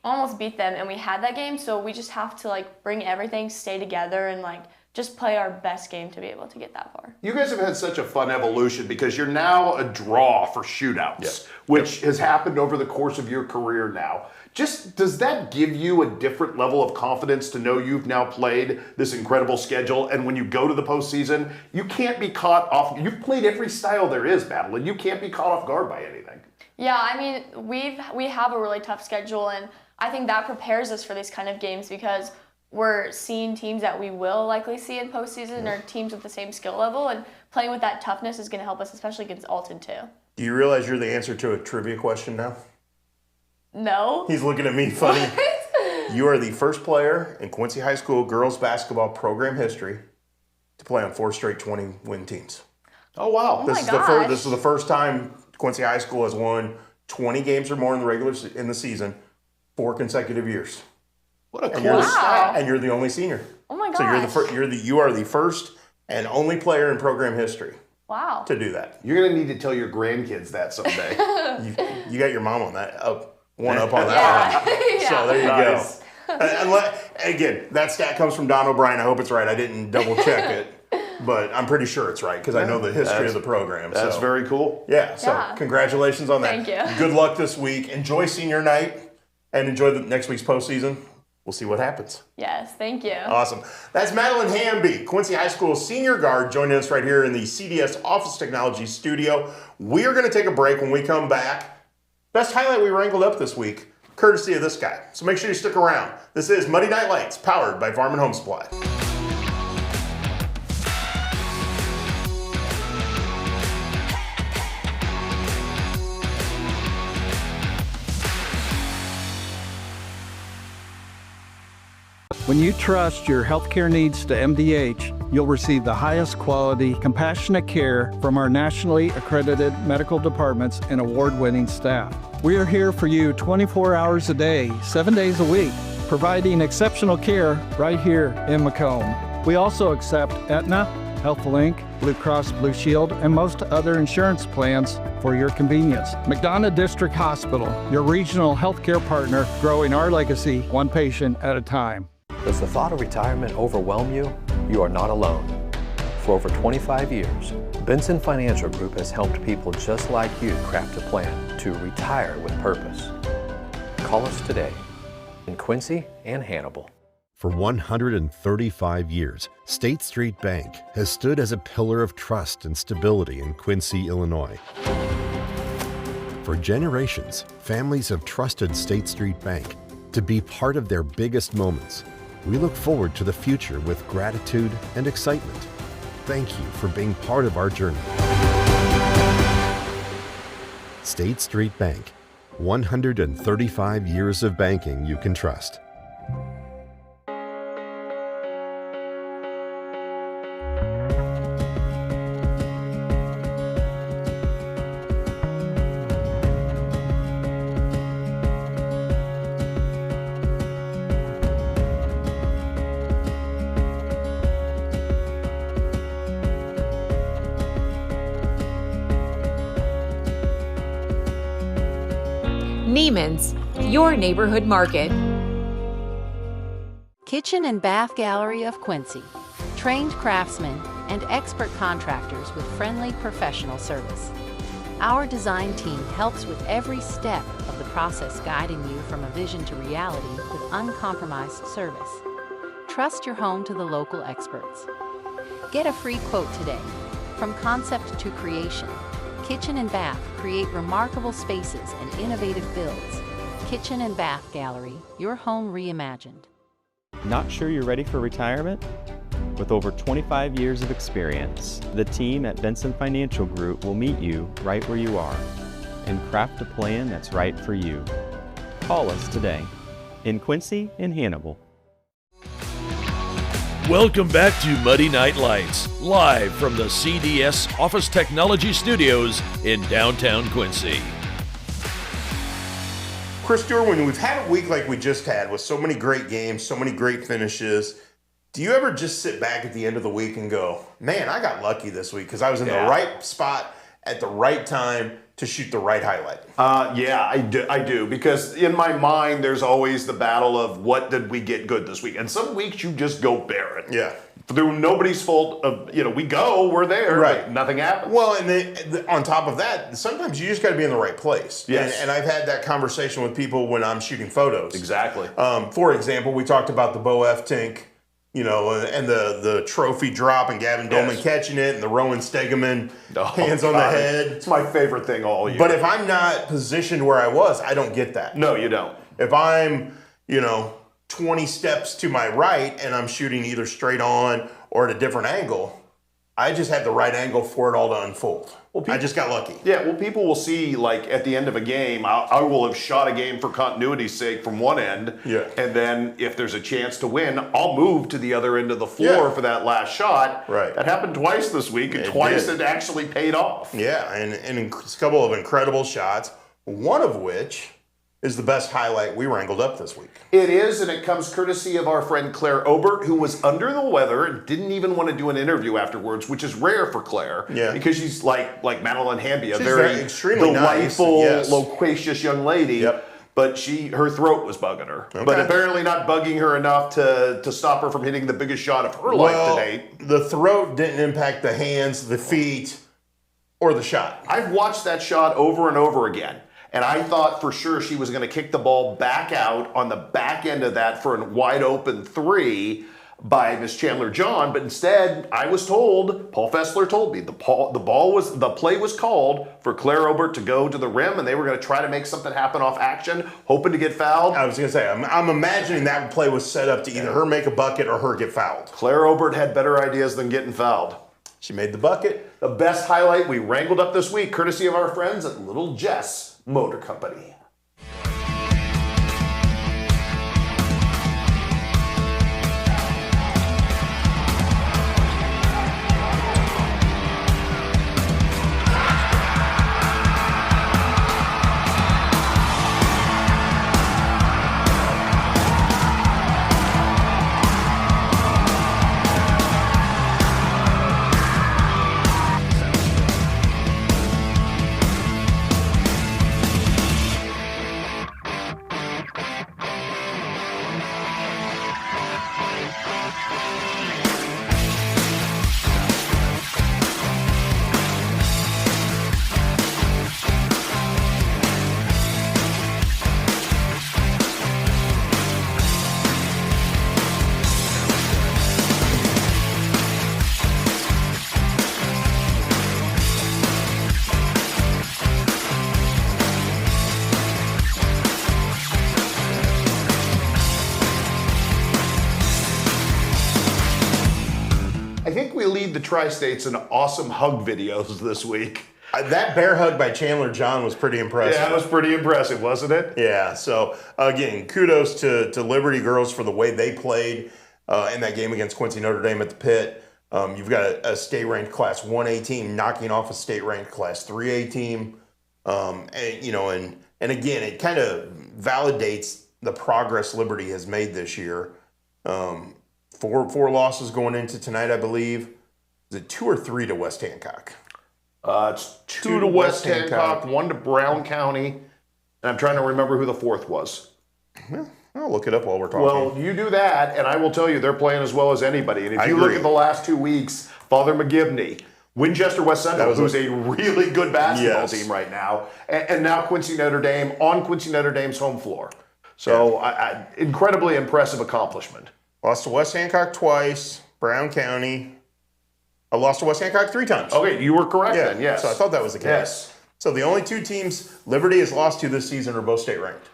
almost beat them, and we had that game. So we just have to like bring everything, stay together, and like just play our best game to be able to get that far. You guys have had such a fun evolution because you're now a draw for shootouts, which has happened over the course of your career now. Just does that give you a different level of confidence to know you've now played this incredible schedule, and when you go to the postseason, you can't be caught off. You've played every style there is, Battle, and you can't be caught off guard by anything. Yeah, I mean, we have a really tough schedule, and I think that prepares us for these kind of games because we're seeing teams that we will likely see in postseason or teams with the same skill level, and playing with that toughness is going to help us, especially against Alton too. Do you realize you're the answer to a trivia question now? No. He's looking at me funny. What? You are the first player in Quincy High School girls basketball program history to play on 4 straight 20-win teams. Oh, wow. This is the first time Quincy High School has won 20 games or more in the season 4 consecutive years. What a cool stat. And you're the only senior. Oh my gosh. So you are the first and only player in program history. Wow. To do that. You're going to need to tell your grandkids that someday. you got your mom on that. One up on that one. Yeah. So there you go. Again, that stat comes from Don O'Brien. I hope it's right. I didn't double check it, but I'm pretty sure it's right because I know the history of the program. That's very cool. Yeah, so congratulations on that. Thank you. Good luck this week. Enjoy senior night and enjoy the next week's postseason. We'll see what happens. Yes, thank you. Awesome. That's Madeline Hamby, Quincy High School senior guard, joining us right here in the CDS Office Technology studio. We are going to take a break. When we come back, best highlight we wrangled up this week, courtesy of this guy. So make sure you stick around. This is Muddy Night Lights, powered by Farm and Home Supply. When you trust your healthcare needs to MDH, you'll receive the highest quality, compassionate care from our nationally accredited medical departments and award-winning staff. We are here for you 24 hours a day, 7 days a week, providing exceptional care right here in Macomb. We also accept Aetna, HealthLink, Blue Cross Blue Shield, and most other insurance plans for your convenience. McDonough District Hospital, your regional healthcare partner, growing our legacy one patient at a time. Does the thought of retirement overwhelm you? You are not alone. For over 25 years, Benson Financial Group has helped people just like you craft a plan to retire with purpose. Call us today in Quincy and Hannibal. For 135 years, State Street Bank has stood as a pillar of trust and stability in Quincy, Illinois. For generations, families have trusted State Street Bank to be part of their biggest moments. We look forward to the future with gratitude and excitement. Thank you for being part of our journey. State Street Bank, 135 years of banking you can trust. Lehman's, your neighborhood market. Kitchen and Bath Gallery of Quincy. Trained craftsmen and expert contractors with friendly professional service. Our design team helps with every step of the process, guiding you from a vision to reality with uncompromised service. Trust your home to the local experts. Get a free quote today. From concept to creation, Kitchen and Bath create remarkable spaces and innovative builds. Kitchen and Bath Gallery, your home reimagined. Not sure you're ready for retirement? With over 25 years of experience, the team at Benson Financial Group will meet you right where you are and craft a plan that's right for you. Call us today in Quincy and Hannibal. Welcome back to Muddy Night Lights, live from the CDS Office Technology Studios in downtown Quincy. Chris Stewart, when we've had a week like we just had with so many great games, so many great finishes, do you ever just sit back at the end of the week and go, man, I got lucky this week because I was in the right spot at the right time to shoot the right highlight? Yeah, I do. Because in my mind, there's always the battle of what did we get good this week? And some weeks you just go barren. Yeah. Through nobody's fault of, we're there, right. But nothing happens. Well, and on top of that, sometimes you just got to be in the right place. Yes. And I've had that conversation with people when I'm shooting photos. Exactly. For example, we talked about the Bo F. Tink, and the trophy drop and Gavin Dolman catching it and the Rowan Stegeman hands on the head. It's my favorite thing all year. But if I'm not positioned where I was, I don't get that. No, you don't. If I'm, 20 steps to my right and I'm shooting either straight on or at a different angle, I just had the right angle for it all to unfold. I just got lucky. Yeah, well, people will see, like, at the end of a game, I will have shot a game for continuity's sake from one end, and then if there's a chance to win, I'll move to the other end of the floor for that last shot. Right. That happened twice this week, and twice it actually paid off. Yeah, and a couple of incredible shots, one of which is the best highlight we wrangled up this week. It is, and it comes courtesy of our friend Claire Obert, who was under the weather and didn't even want to do an interview afterwards, which is rare for Claire. Yeah. Because she's like Madeline Hamby, a She's very extremely delightful, nice. Yes. loquacious young lady. Yep. But her throat was bugging her. Okay. But apparently not bugging her enough to stop her from hitting the biggest shot of her life to date. The throat didn't impact the hands, the feet, or the shot. I've watched that shot over and over again. And I thought for sure she was going to kick the ball back out on the back end of that for a wide open three by Miss Chandler John. But instead, I was told, Paul Fessler told me, the play was called for Claire Obert to go to the rim, and they were going to try to make something happen off action, hoping to get fouled. I was going to say, I'm imagining that play was set up to either her make a bucket or her get fouled. Claire Obert had better ideas than getting fouled. She made the bucket. The best highlight we wrangled up this week, courtesy of our friends at Little Jess Motor Company. The Tri-States in awesome hug videos this week. That bear hug by Chandler John was pretty impressive. Yeah, it was pretty impressive, wasn't it? Yeah, so again, kudos to Liberty girls for the way they played in that game against Quincy Notre Dame at the Pit. You've got a state-ranked Class 1A team knocking off a state-ranked Class 3A team. And again, it kind of validates the progress Liberty has made this year. Four losses going into tonight, I believe. Is it 2 or 3 to West Hancock? It's 2 to West Hancock, 1 to Brown County, And I'm trying to remember who the fourth was. Yeah, I'll look it up while we're talking. Well, you do that, and I will tell you they're playing as well as anybody. And if you look agree. at the last 2 weeks, Father McGivney, Winchester West Central, who's a really good basketball team right now, and now Quincy Notre Dame on Quincy Notre Dame's home floor. So incredibly impressive accomplishment. Lost to West Hancock twice, Brown County. I lost to West Hancock 3 times. Okay, you were correct then, yes. So I thought that was the case. Yes. So the only 2 teams Liberty has lost to this season are both state ranked.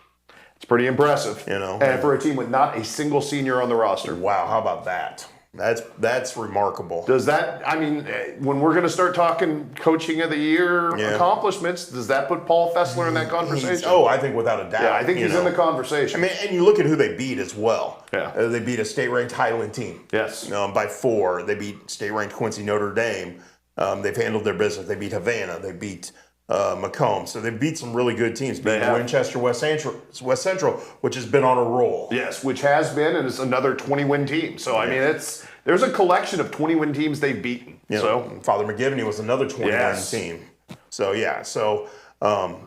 It's pretty impressive. You know. And for a team with not a single senior on the roster. Wow, how about that? That's remarkable. Does that, I mean, when we're going to start talking coaching of the year accomplishments, does that put Paul Fessler in that conversation? I think without a doubt. Yeah, I think he's in the conversation. I mean, and you look at who they beat as well. Yeah. They beat a state-ranked Highland team. Yes. By 4. They beat state-ranked Quincy Notre Dame. They've handled their business. They beat Havana. They beat Macomb. So they beat some really good teams. Beat Winchester West Central, which has been on a roll. Yes, which has been, and it's another 20-win team. So, I mean, there's a collection of 20-win teams they've beaten. So Father McGivney was another 20-win team. So,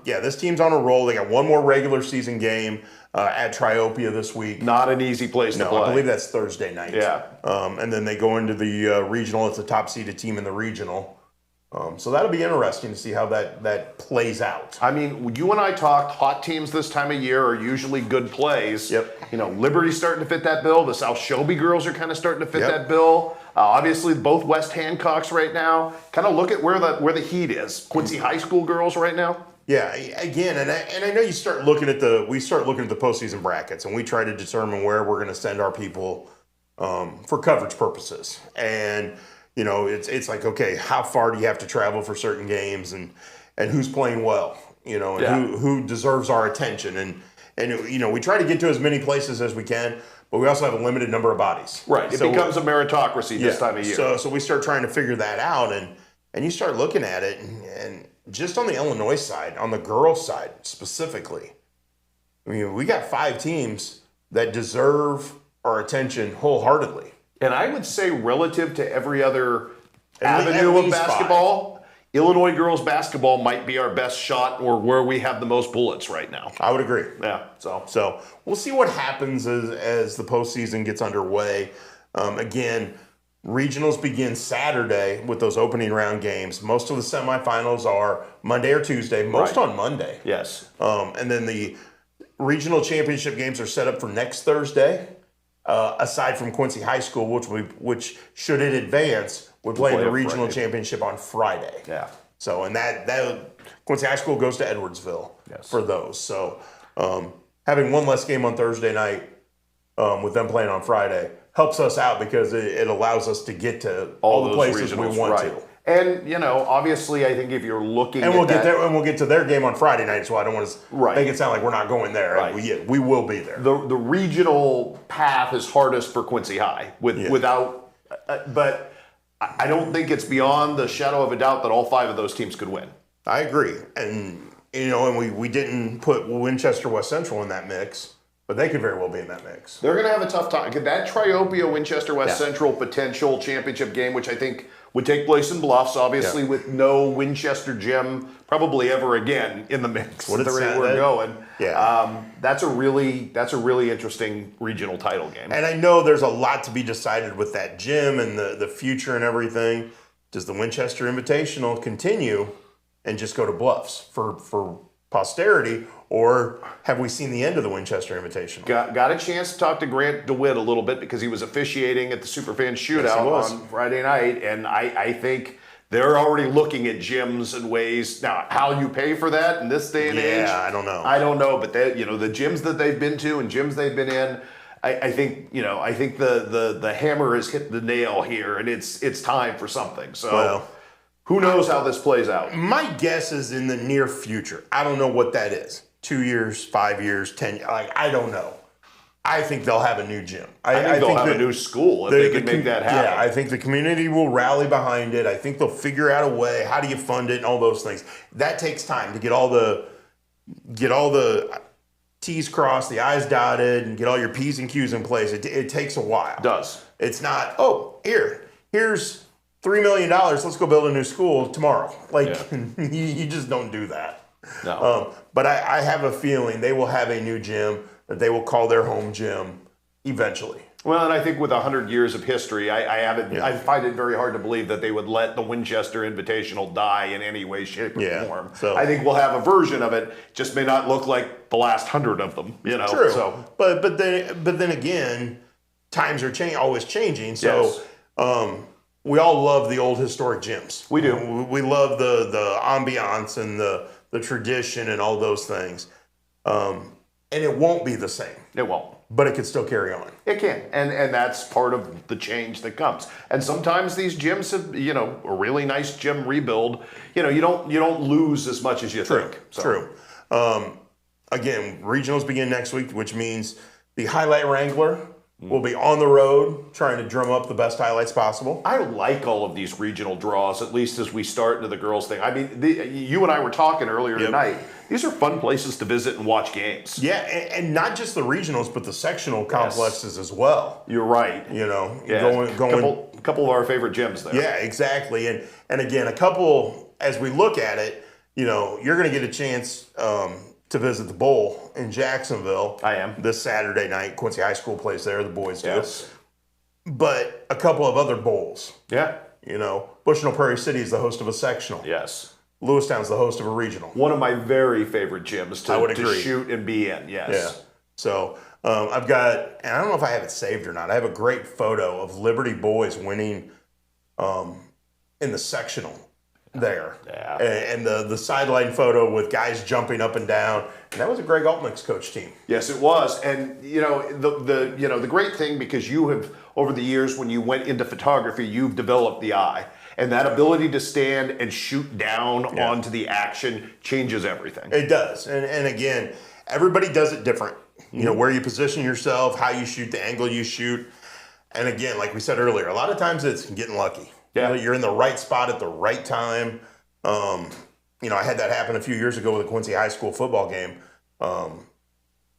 this team's on a roll. They got one more regular season game at Triopia this week. Not an easy place to play. I believe that's Thursday night. Yeah. And then they go into the regional. It's a top-seeded team in the regional. So that'll be interesting to see how that plays out. I mean, you and I talked, hot teams this time of year are usually good plays. Yep. You know, Liberty's starting to fit that bill. The South Shelby girls are kind of starting to fit that bill. Obviously, both West Hancocks right now. Kind of look at where the heat is. Quincy High School girls right now. Yeah, again, and I know we start looking at the postseason brackets, and we try to determine where we're going to send our people for coverage purposes. And you know, it's like, okay, how far do you have to travel for certain games, and who's playing well, you know, and who deserves our attention, and you know, we try to get to as many places as we can, but we also have a limited number of bodies. Right. It becomes a meritocracy this time of year. So we start trying to figure that out, and you start looking at it, and just on the Illinois side, on the girls' side specifically, I mean, we got 5 teams that deserve our attention wholeheartedly. And I would say relative to every other avenue of basketball, Illinois girls basketball might be our best shot or where we have the most bullets right now. I would agree. Yeah. So we'll see what happens as the postseason gets underway. Again, regionals begin Saturday with those opening round games. Most of the semifinals are Monday or Tuesday, most on Monday. Yes. And then the regional championship games are set up for next Thursday. Aside from Quincy High School, which should it advance, would play the regional championship on Friday. Yeah. So, and that Quincy High School goes to Edwardsville for those. So, having one less game on Thursday night with them playing on Friday helps us out because it allows us to get to all the places we want to. And, you know, obviously, I think if you're looking we'll get there, and we'll get to their game on Friday night, so I don't want to make it sound like we're not going there. Right. We will be there. The regional path is hardest for Quincy High without, but I don't think it's beyond the shadow of a doubt that all 5 of those teams could win. I agree. And, you know, and we didn't put Winchester West Central in that mix, but they could very well be in that mix. They're going to have a tough time. That Triopia Winchester West Central potential championship game, which I think would take place in Bluffs, obviously, with no Winchester gym probably ever again in the mix. At the rate we're going, that's a really interesting regional title game. And I know there's a lot to be decided with that gym and the future and everything. Does the Winchester Invitational continue and just go to Bluffs for posterity, or have we seen the end of the Winchester Invitational? Got a chance to talk to Grant DeWitt a little bit because he was officiating at the Superfan Shootout on Friday night, and I think they're already looking at gyms and ways. Now, how you pay for that in this day and age? I don't know. I don't know, but the gyms that they've been to and gyms they've been in, I think the hammer has hit the nail here, and it's time for something. So. Who knows how this plays out? My guess is in the near future. I don't know what that is. 2 years, 5 years, 10 years. I don't know. I think they'll have a new gym. I think they'll have a new school if they can make that happen. Yeah, I think the community will rally behind it. I think they'll figure out a way. How do you fund it and all those things? That takes time to get all the T's crossed, the I's dotted, and get all your P's and Q's in place. It takes a while. It does. It's not, here's $3 million, let's go build a new school tomorrow. You just don't do that. No. But I have a feeling they will have a new gym that they will call their home gym eventually. Well, and I think with 100 years of history, I find it very hard to believe that they would let the Winchester Invitational die in any way, shape, or form. So I think we'll have a version of it, just may not look like the last 100 of them. True. So. But then again, times are always changing. So we all love the old historic gyms. We do. We love the ambiance and the tradition and all those things. And it won't be the same. It won't. But it can still carry on. It can, and that's part of the change that comes. And sometimes these gyms have, a really nice gym rebuild. You don't lose as much as you think. So. True. Again, regionals begin next week, which means the Highlight Wrangler will be on the road trying to drum up the best highlights possible. I like all of these regional draws, at least as we start into the girls thing. I mean, you and I were talking earlier tonight. These are fun places to visit and watch games. Yeah, and not just the regionals, but the sectional complexes as well. You're right. Going a couple of our favorite gyms there. Yeah, exactly. And again, a couple, as we look at it, you're going to get a chance to visit the Bowl in Jacksonville. I am. This Saturday night. Quincy High School plays there. The boys do. Yes. But a couple of other bowls. Yeah. Bushnell Prairie City is the host of a sectional. Yes. Lewistown's the host of a regional. One of my very favorite gyms to shoot and be in, yes. Yeah. So I've got, and I don't know if I have it saved or not, I have a great photo of Liberty boys winning in the sectional there. Yeah. And the sideline photo with guys jumping up and down. And that was a Greg Altnick's coach team. Yes, it was. And, the great thing, because you have, over the years when you went into photography, you've developed the eye. And that ability to stand and shoot down onto the action changes everything. It does. And again, everybody does it different. Where you position yourself, how you shoot, the angle you shoot. And again, like we said earlier, a lot of times it's getting lucky. Yeah. You're in the right spot at the right time. I had that happen a few years ago with a Quincy High School football game.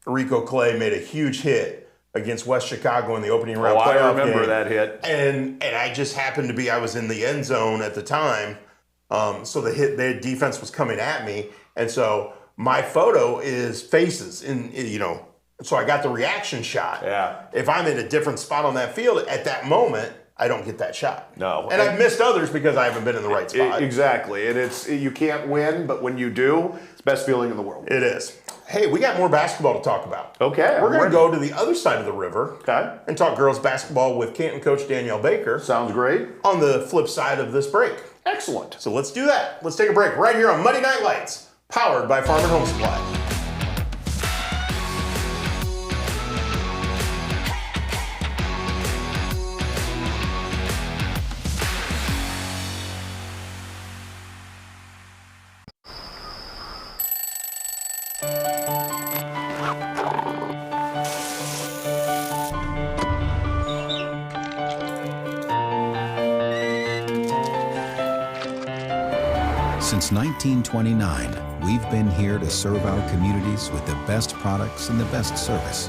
Rico Clay made a huge hit against West Chicago in the opening round playoff game. I remember that hit. And I just happened to be, I was in the end zone at the time. So the defense was coming at me. And so my photo is faces so I got the reaction shot. Yeah. If I'm in a different spot on that field at that moment, I don't get that shot. No. And I've missed others because I haven't been in the right spot. Exactly. And you can't win, but when you do, it's the best feeling in the world. It is. Hey, we got more basketball to talk about. Okay. We're going to go to the other side of the river and talk girls basketball with Canton coach Danielle Baker. Sounds great. On the flip side of this break. Excellent. So let's do that. Let's take a break right here on Monday Night Lights, powered by Farm and Home Supply. Since 1929, we've been here to serve our communities with the best products and the best service.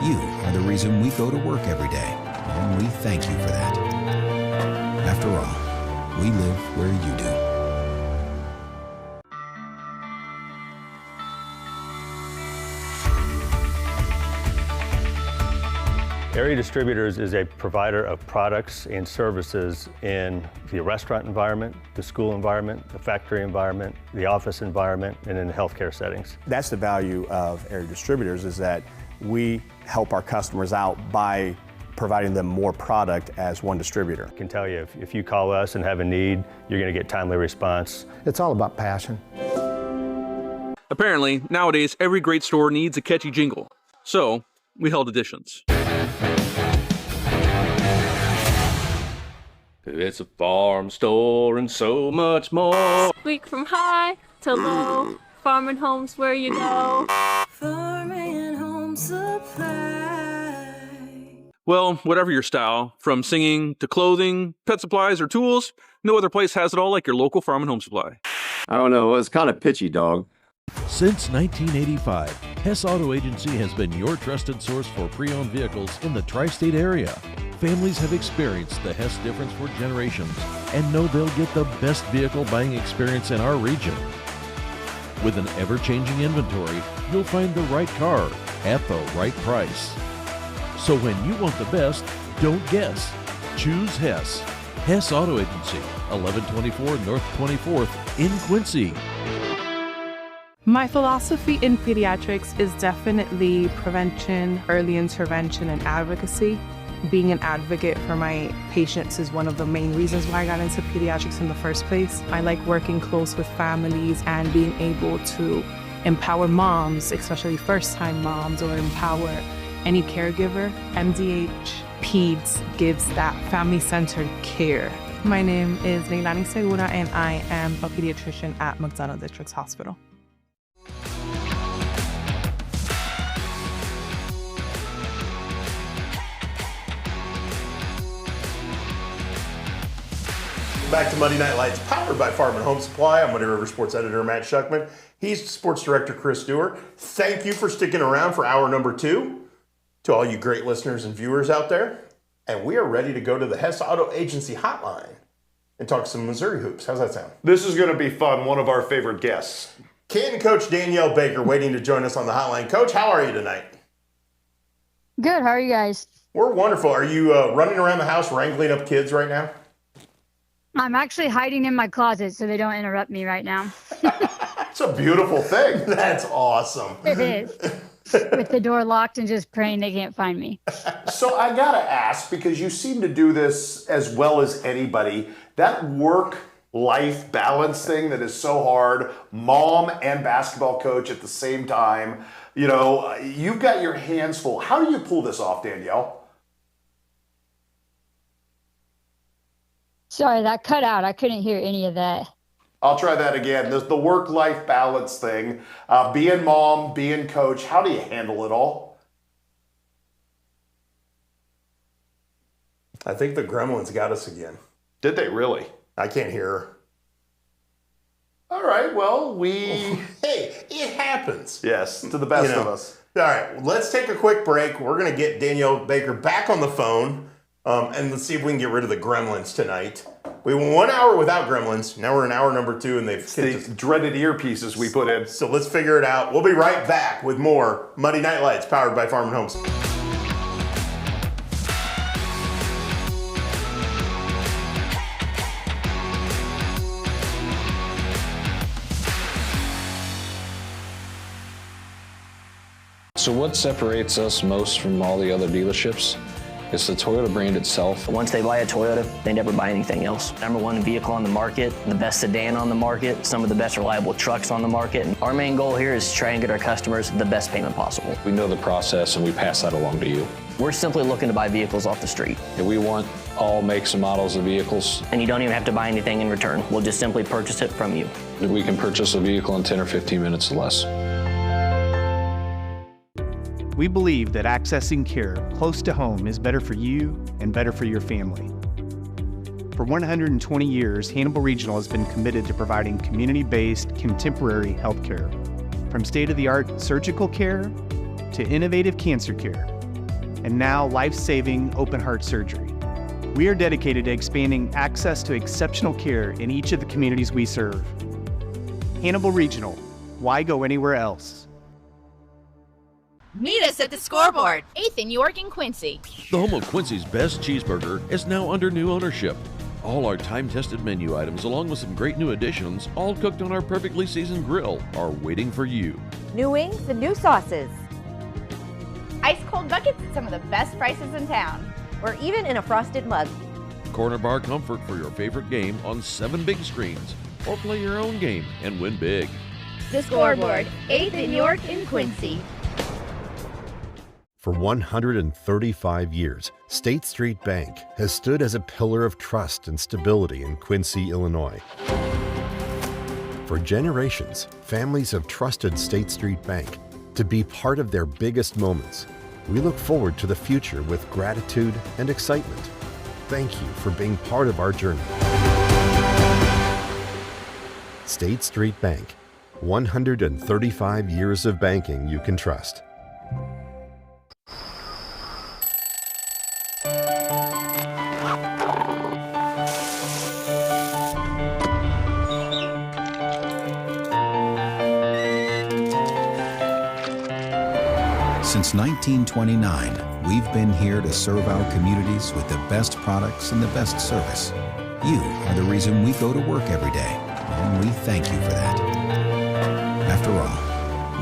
You are the reason we go to work every day, and we thank you for that. After all, we live where you do. Area Distributors is a provider of products and services in the restaurant environment, the school environment, the factory environment, the office environment, and in the healthcare settings. That's the value of Area Distributors, is that we help our customers out by providing them more product as one distributor. I can tell you, if you call us and have a need, you're going to get timely response. It's all about passion. Apparently, nowadays, every great store needs a catchy jingle. So, we held editions. It's a farm store and so much more. Week from high to low, farm and home's where you go. Farm and home supply. Well, whatever your style, from singing to clothing, pet supplies, or tools, no other place has it all like your local Farm and Home Supply. I don't know, it was kind of pitchy, dog. Since 1985, Hess Auto Agency has been your trusted source for pre-owned vehicles in the tri-state area. Families have experienced the Hess difference for generations and know they'll get the best vehicle buying experience in our region. With an ever-changing inventory, you'll find the right car at the right price. So when you want the best, don't guess. Choose Hess. Hess Auto Agency, 1124 North 24th in Quincy. My philosophy in pediatrics is definitely prevention, early intervention, and advocacy. Being an advocate for my patients is one of the main reasons why I got into pediatrics in the first place. I like working close with families and being able to empower moms, especially first-time moms, or empower any caregiver. MDH Peds gives that family-centered care. My name is Leilani Segura, and I am a pediatrician at McDonough Districts Hospital. Back to Monday Night Lights, powered by Farm and Home Supply. I'm Muddy River Sports Editor Matt Schuckman. He's Sports Director Chris Stewart. Thank you for sticking around for hour number 2. To all you great listeners and viewers out there. And we are ready to go to the Hess Auto Agency hotline and talk some Missouri hoops. How's that sound? This is going to be fun. One of our favorite guests. Canton coach Danielle Baker waiting to join us on the hotline. Coach, how are you tonight? Good. How are you guys? We're wonderful. Are you running around the house wrangling up kids right now? I'm actually hiding in my closet so they don't interrupt me right now. It's a beautiful thing. That's awesome. It is. With the door locked and just praying they can't find me. So I got to ask, because you seem to do this as well as anybody, that work-life balance thing that is so hard, mom and basketball coach at the same time, you know, you've got your hands full. How do you pull this off, Danielle? Sorry, that cut out. I couldn't hear any of that. I'll try that again. There's the work-life balance thing. Being mom, being coach, how do you handle it all? I think the gremlins got us again. Did they really? I can't hear her. All right, well, Hey, it happens. Yes, to the best of us. All right, let's take a quick break. We're going to get Danielle Baker back on the phone, and let's see if we can get rid of the gremlins tonight. We went 1 hour without gremlins. Now we're in hour number 2, and they've kicked the dreaded earpieces we put in. So let's figure it out. We'll be right back with more Muddy Night Lights, powered by Farm and Homes. So what separates us most from all the other dealerships? It's the Toyota brand itself. Once they buy a Toyota, they never buy anything else. #1 vehicle on the market, the best sedan on the market, some of the best reliable trucks on the market. And our main goal here is to try and get our customers the best payment possible. We know the process and we pass that along to you. We're simply looking to buy vehicles off the street. And we want all makes and models of vehicles. And you don't even have to buy anything in return. We'll just simply purchase it from you. We can purchase a vehicle in 10 or 15 minutes or less. We believe that accessing care close to home is better for you and better for your family. For 120 years, Hannibal Regional has been committed to providing community-based, contemporary healthcare, from state-of-the-art surgical care to innovative cancer care, and now life-saving open-heart surgery. We are dedicated to expanding access to exceptional care in each of the communities we serve. Hannibal Regional, why go anywhere else? Meet us at the Scoreboard, 8th and York in Quincy. The home of Quincy's best cheeseburger is now under new ownership. All our time-tested menu items, along with some great new additions, all cooked on our perfectly seasoned grill, are waiting for you. New wings and new sauces. Ice cold buckets at some of the best prices in town. Or even in a frosted mug. Corner bar comfort for your favorite game on 7 big screens. Or play your own game and win big. The Scoreboard, 8th and York in Quincy. For 135 years, State Street Bank has stood as a pillar of trust and stability in Quincy, Illinois. For generations, families have trusted State Street Bank to be part of their biggest moments. We look forward to the future with gratitude and excitement. Thank you for being part of our journey. State Street Bank, 135 years of banking you can trust. Since 1929, we've been here to serve our communities with the best products and the best service. You are the reason we go to work every day, and we thank you for that. After all,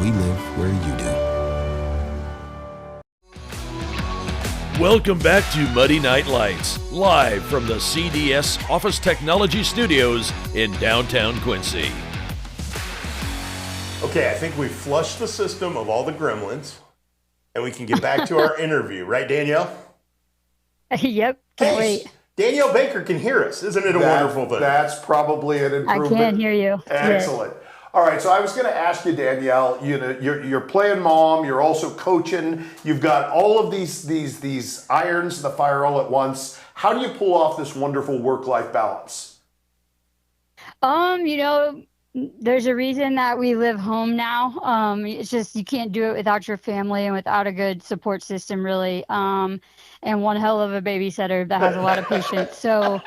we live where you do. Welcome back to Muddy Night Lights, live from the CDS Office Technology Studios in downtown Quincy. Okay, I think we flushed the system of all the gremlins, and we can get back to our interview, right, Danielle? Yep, can't wait. Danielle Baker can hear us. Isn't it a wonderful thing? That's probably an improvement. I can hear you. Excellent. All right, so I was going to ask you, Danielle. You know, you're playing mom. You're also coaching. You've got all of these irons in the fire all at once. How do you pull off this wonderful work-life balance? You know, there's a reason that we live home now. It's just you can't do it without your family and without a good support system, really. And one hell of a babysitter that has a lot of patience. So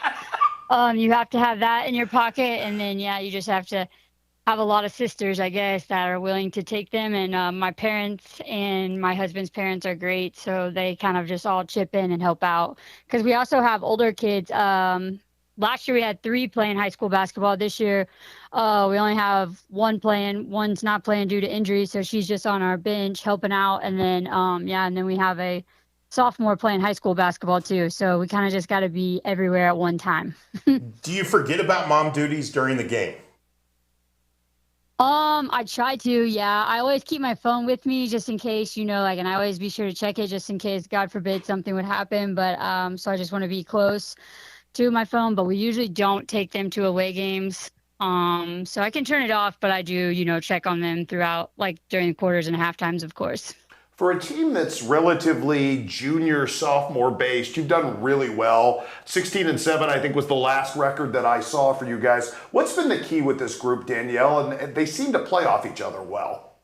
you have to have that in your pocket, and then you just have to have a lot of sisters, I guess, that are willing to take them. And my parents and my husband's parents are great, so they kind of just all chip in and help out. Because we also have older kids. Last year we had 3 playing high school basketball. This year we only have 1 playing. One's not playing due to injury, so she's just on our bench helping out. And then and then we have a sophomore playing high school basketball too. So we kind of just got to be everywhere at one time. Do you forget about mom duties during the game? I try to, yeah. I always keep my phone with me just in case, and I always be sure to check it just in case, God forbid, something would happen. But so I just want to be close to my phone, but we usually don't take them to away games. So I can turn it off, but I do, check on them throughout, like during the quarters and half times, of course. For a team that's relatively junior, sophomore based, you've done really well. 16-7, I think, was the last record that I saw for you guys. What's been the key with this group, Danielle? And they seem to play off each other well.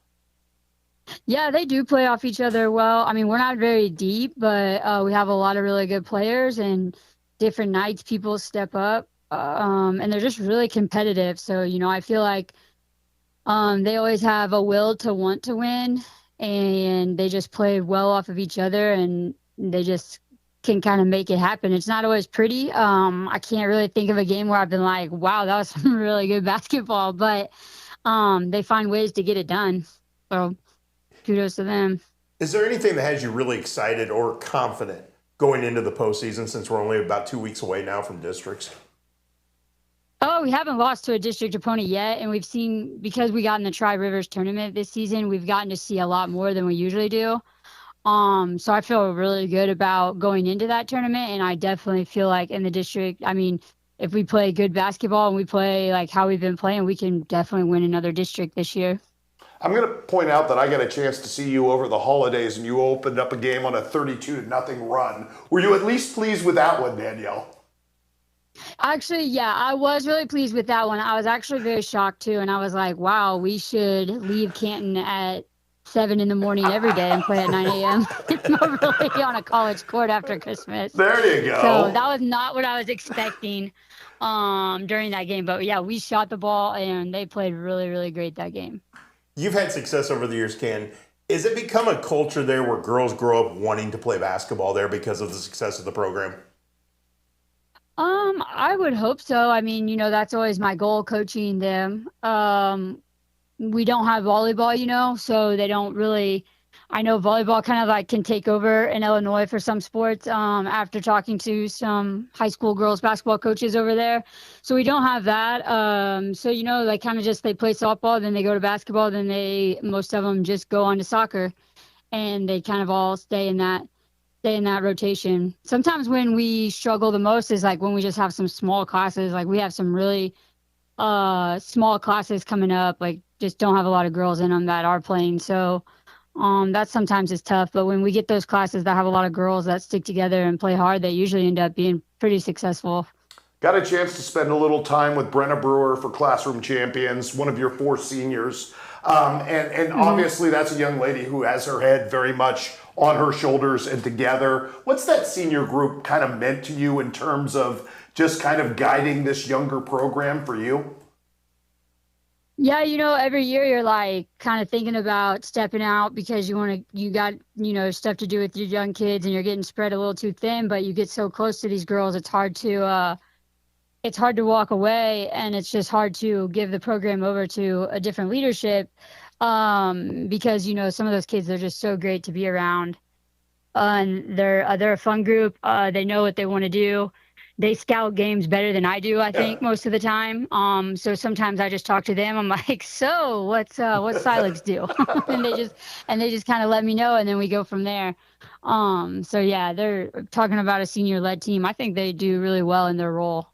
Yeah, they do play off each other well. I mean, we're not very deep, but we have a lot of really good players, and different nights people step up, and they're just really competitive. So, I feel like they always have a will to want to win, and they just play well off of each other, and they just can kind of make it happen. It's not always pretty. I can't really think of a game where I've been like, wow, that was some really good basketball, but they find ways to get it done. So kudos to them. Is there anything that has you really excited or confident going into the postseason, since we're only about 2 weeks away now from districts? Oh, we haven't lost to a district opponent yet, and we've seen, because we got in the Tri-Rivers tournament this season, we've gotten to see a lot more than we usually do. So I feel really good about going into that tournament, and I definitely feel like in the district, I mean, if we play good basketball and we play like how we've been playing, we can definitely win another district this year. I'm going to point out that I got a chance to see you over the holidays, and you opened up a game on a 32-0 run. Were you at least pleased with that one, Danielle? Actually, yeah, I was really pleased with that one. I was actually very shocked too, and I was like, wow, we should leave Canton at 7 in the morning every day and play at 9 a.m. It's not really on a college court after Christmas. There you go. So that was not what I was expecting during that game. But yeah, we shot the ball, and they played really, really great that game. You've had success over the years, Ken. Is it become a culture there where girls grow up wanting to play basketball there because of the success of the program? I would hope so. I mean, that's always my goal, coaching them. We don't have volleyball, so they don't really, I know volleyball kind of like can take over in Illinois for some sports, after talking to some high school girls basketball coaches over there. So we don't have that. So, like kind of just, they play softball, then they go to basketball, then most of them just go on to soccer, and they kind of all stay in that rotation. Sometimes when we struggle the most is like when we just have some small classes. Like we have some really small classes coming up, like just don't have a lot of girls in them that are playing. So that sometimes is tough. But when we get those classes that have a lot of girls that stick together and play hard, they usually end up being pretty successful. Got a chance to spend a little time with Brenna Brewer for Classroom Champions, one of your 4 seniors. And obviously that's a young lady who has her head very much on her shoulders and together. What's that senior group kind of meant to you in terms of just kind of guiding this younger program for you? Yeah, every year you're like kind of thinking about stepping out because you got, stuff to do with your young kids and you're getting spread a little too thin, but you get so close to these girls, it's hard to walk away, and it's just hard to give the program over to a different leadership, because, some of those kids are just so great to be around. And they're a fun group. They know what they want to do. They scout games better than I do, I think, most of the time. So sometimes I just talk to them. I'm like, so what's Silex do? and they just kind of let me know, and then we go from there. So yeah, they're talking about a senior-led team. I think they do really well in their role.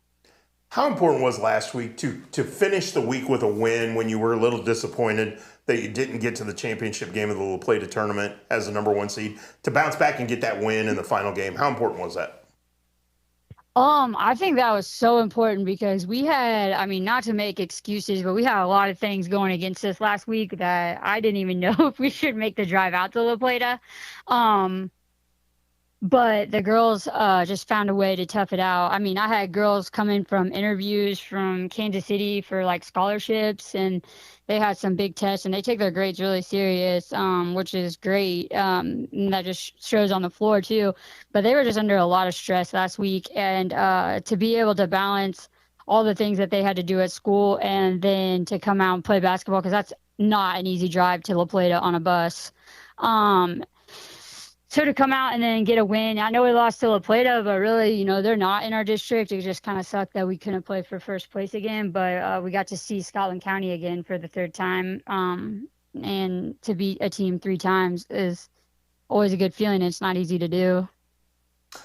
How important was last week to finish the week with a win when you were a little disappointed that you didn't get to the championship game of the La Plata tournament as the number 1 seed, to bounce back and get that win in the final game? How important was that? I think that was so important because we had, not to make excuses, but we had a lot of things going against us last week that I didn't even know if we should make the drive out to La Plata. But the girls just found a way to tough it out. I had girls coming from interviews from Kansas City for like scholarships, and they had some big tests, and they take their grades really serious, which is great. And that just shows on the floor too. But they were just under a lot of stress last week, and to be able to balance all the things that they had to do at school and then to come out and play basketball, because that's not an easy drive to La Plata on a bus. So to come out and then get a win, I know we lost to La Plata, but really, they're not in our district. It just kind of sucked that we couldn't play for first place again, but we got to see Scotland County again for the 3rd time. And to beat a team 3 times is always a good feeling. It's not easy to do.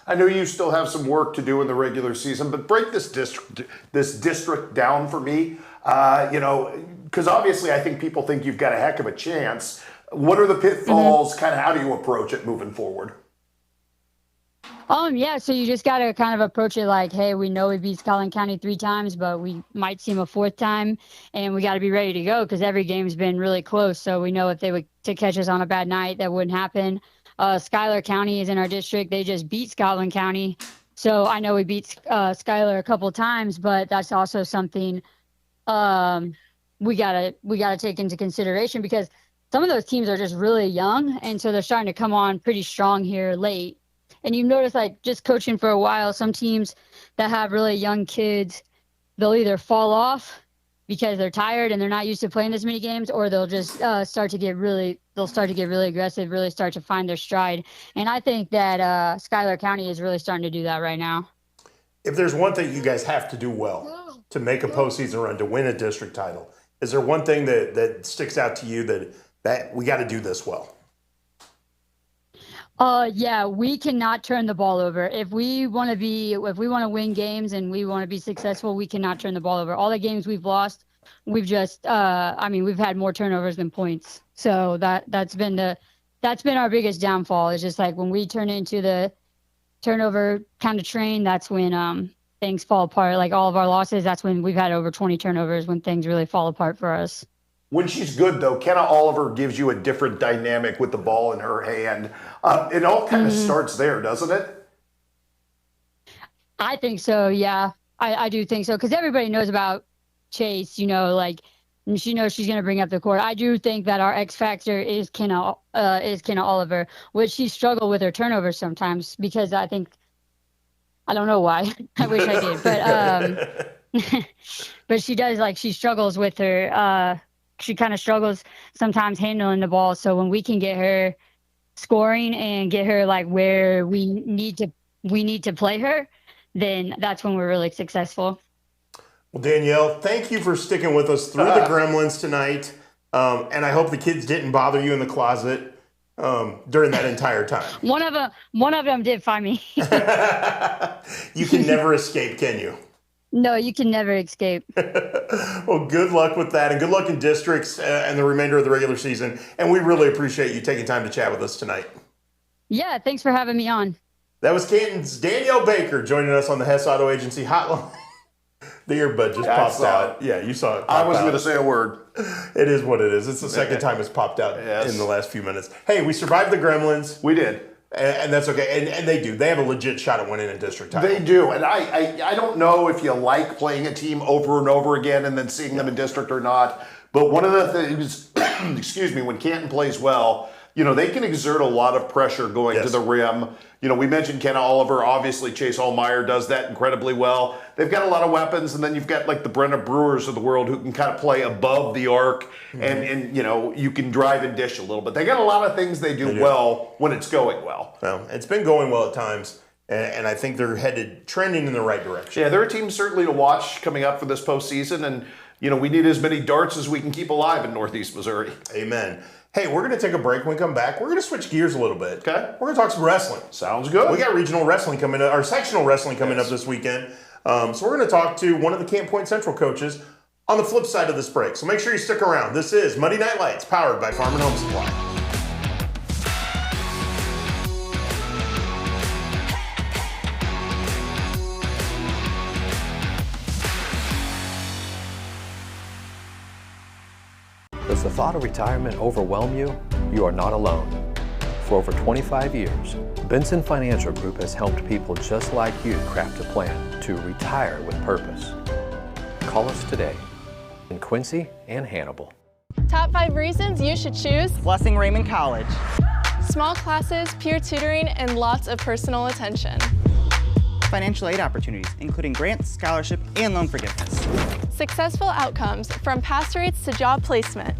I know you still have some work to do in the regular season, but break this district down for me. Because obviously I think people think you've got a heck of a chance. What are the pitfalls? Kind of how do you approach it moving forward? Yeah, so you just got to kind of approach it like, hey, we know we beat Scotland County 3 times, but we might see them a 4th time, and we got to be ready to go because every game's been really close. So we know if they were to catch us on a bad night, that wouldn't happen. Schuyler County is in our district. They just beat Scotland County. So I know we beat Schuyler a couple of times, but that's also something we gotta take into consideration because some of those teams are just really young, and so they're starting to come on pretty strong here late. And you've noticed, like, just coaching for a while, some teams that have really young kids, they'll either fall off because they're tired and they're not used to playing this many games, or they'll just start to get really aggressive, really start to find their stride. And I think that Schuyler County is really starting to do that right now. If there's one thing you guys have to do well to make a postseason run, to win a district title, is there one thing that sticks out to you that we got to do this well? Yeah, we cannot turn the ball over. If we want to win games and we want to be successful, we cannot turn the ball over. All the games we've lost, we've just, we've had more turnovers than points. So that's been our biggest downfall. Is just like when we turn into the turnover kind of train, that's when things fall apart. Like all of our losses, that's when we've had over 20 turnovers, when things really fall apart for us. When she's good, though, Kenna Oliver gives you a different dynamic with the ball in her hand. It all kind of starts there, doesn't it? I think so, yeah. I do think so, because everybody knows about Chase, and she knows she's going to bring up the court. I do think that our X factor is Kenna Oliver, which she struggled with her turnovers sometimes, because I don't know why. I wish I did, but she does, she struggles with her. She kind of struggles sometimes handling the ball. So when we can get her scoring and get her where we need to play her, then that's when we're really successful. Well, Danielle, thank you for sticking with us through the Gremlins tonight. And I hope the kids didn't bother you in the closet during that entire time. One of them did find me. You can never escape, can you? No, you can never escape. Well, good luck with that, and good luck in districts and the remainder of the regular season. And we really appreciate you taking time to chat with us tonight. Yeah, thanks for having me on. That was Canton's Danielle Baker joining us on the Hess Auto Agency hotline. The earbud just popped out. Yeah, you saw it. I wasn't going to say a word. It is what it is. It's the second time it's popped out in the last few minutes. Hey, we survived the Gremlins. We did. And that's okay. And they do. They have a legit shot at winning a district title. They do. And I don't know if you like playing a team over and over again and then seeing them in district or not. But one of the things, excuse me, when Canton plays well, they can exert a lot of pressure going to the rim. We mentioned Ken Oliver. Obviously, Chase Allmeyer does that incredibly well. They've got a lot of weapons, and then you've got like the Brenna Brewers of the world who can kind of play above the arc, and you can drive and dish a little bit. They got a lot of things they do well when it's going well. Well, it's been going well at times, and I think they're trending in the right direction. Yeah, they're a team certainly to watch coming up for this postseason, and we need as many darts as we can keep alive in Northeast Missouri. Amen. Hey, we're going to take a break. When we come back, we're going to switch gears a little bit. Okay. We're going to talk some wrestling. Sounds good. We got regional wrestling coming up, or sectional wrestling coming up this weekend. So we're going to talk to one of the Camp Point Central coaches on the flip side of this break. So make sure you stick around. This is Monday Night Lights, powered by Farm and Home Supply. Does the thought of retirement overwhelm you? You are not alone. For over 25 years, Benson Financial Group has helped people just like you craft a plan to retire with purpose. Call us today in Quincy and Hannibal. Top 5 reasons you should choose Blessing Raymond College. Small classes, peer tutoring, and lots of personal attention. Financial aid opportunities, including grants, scholarship, and loan forgiveness. Successful outcomes, from pass rates to job placement.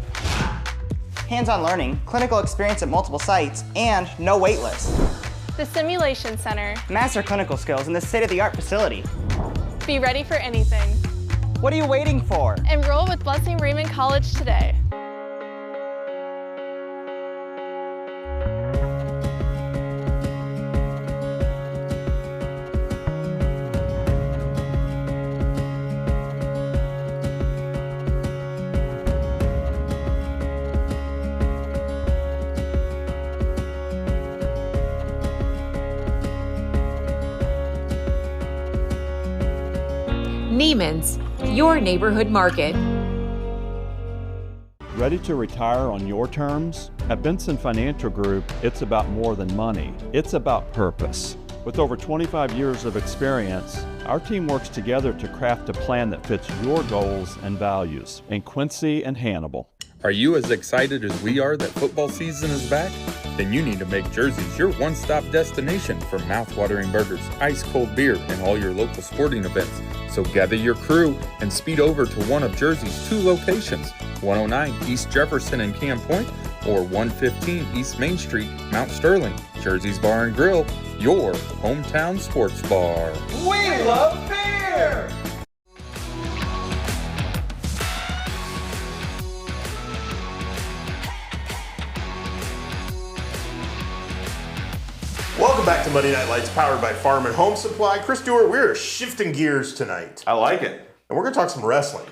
Hands-on learning, clinical experience at multiple sites, and no wait list. The Simulation Center. Master clinical skills in this state-of-the-art facility. Be ready for anything. What are you waiting for? Enroll with Blessing Raymond College today. Neiman's, your neighborhood market. Ready to retire on your terms? At Benson Financial Group, it's about more than money. It's about purpose. With over 25 years of experience, our team works together to craft a plan that fits your goals and values in Quincy and Hannibal. Are you as excited as we are that football season is back? Then you need to make Jersey's your one-stop destination for mouth-watering burgers, ice-cold beer, and all your local sporting events. So gather your crew and speed over to one of Jersey's 2 locations, 109 East Jefferson in Camp Point or 115 East Main Street, Mount Sterling. Jersey's Bar and Grill, your hometown sports bar. We love beer! Welcome back to Monday Night Lights, powered by Farm and Home Supply. Chris Stewart, we're shifting gears tonight. I like it. And we're going to talk some wrestling.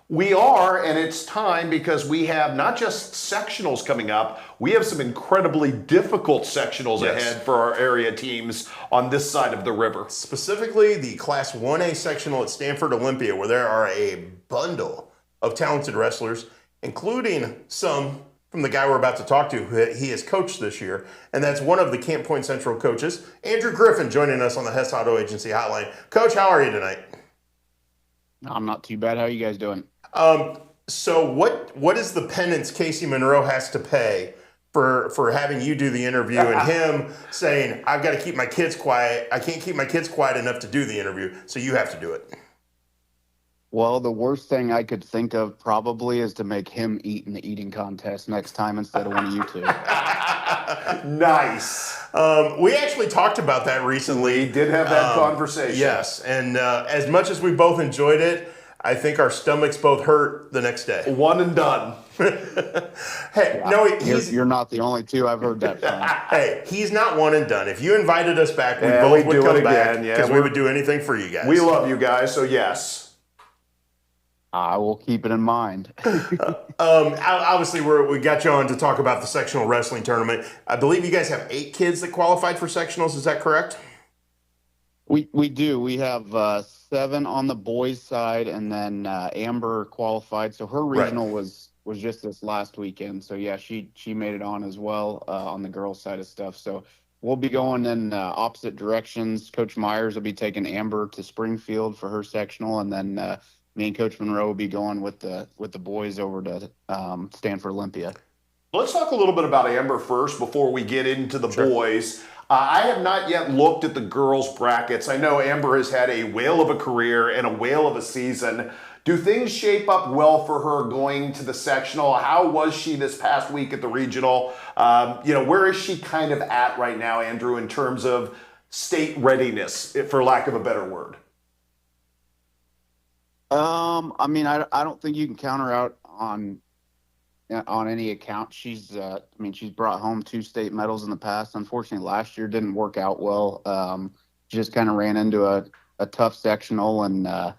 We are, and it's time because we have not just sectionals coming up, we have some incredibly difficult sectionals ahead for our area teams on this side of the river. Specifically, the Class 1A sectional at Stanford Olympia, where there are a bundle of talented wrestlers, including some from the guy we're about to talk to, who he has coached this year, and that's one of the Camp Point Central coaches, Andrew Griffin, joining us on the Hess Auto Agency hotline. Coach, how are you tonight? I'm not too bad. How are you guys doing? So what is the penance Casey Monroe has to pay for having you do the interview and him saying, I've got to keep my kids quiet. I can't keep my kids quiet enough to do the interview, so you have to do it. Well, the worst thing I could think of probably is to make him eat in the eating contest next time instead of one of you two. Nice. We actually talked about that recently. We did have that conversation. Yes, and as much as we both enjoyed it, I think our stomachs both hurt the next day. One and done. Hey, Yeah. no, You're not the only two I've heard that from. Hey, he's not one and done. If you invited us back, we Yeah, both we'd would do come it back again. Yeah, because we would do anything for you guys. We love you guys, so yes. I will keep it in mind. Obviously, we got you on to talk about the sectional wrestling tournament. I believe you guys have 8 kids that qualified for sectionals. Is that correct? We do. We have 7 on the boys' side, and then Amber qualified. So her regional was just this last weekend. So yeah, she made it on as well on the girls' side of stuff. So we'll be going in opposite directions. Coach Myers will be taking Amber to Springfield for her sectional, and then me and Coach Monroe will be going with the boys over to Stanford Olympia. Let's talk a little bit about Amber first before we get into the boys. I have not yet looked at the girls' brackets. I know Amber has had a whale of a career and a whale of a season. Do things shape up well for her going to the sectional? How was she this past week at the regional? Where is she kind of at right now, Andrew, in terms of state readiness, for lack of a better word? I mean, I don't think you can count her out on any account. She's brought home 2 state medals in the past. Unfortunately, last year didn't work out well. She just kind of ran into a tough sectional, and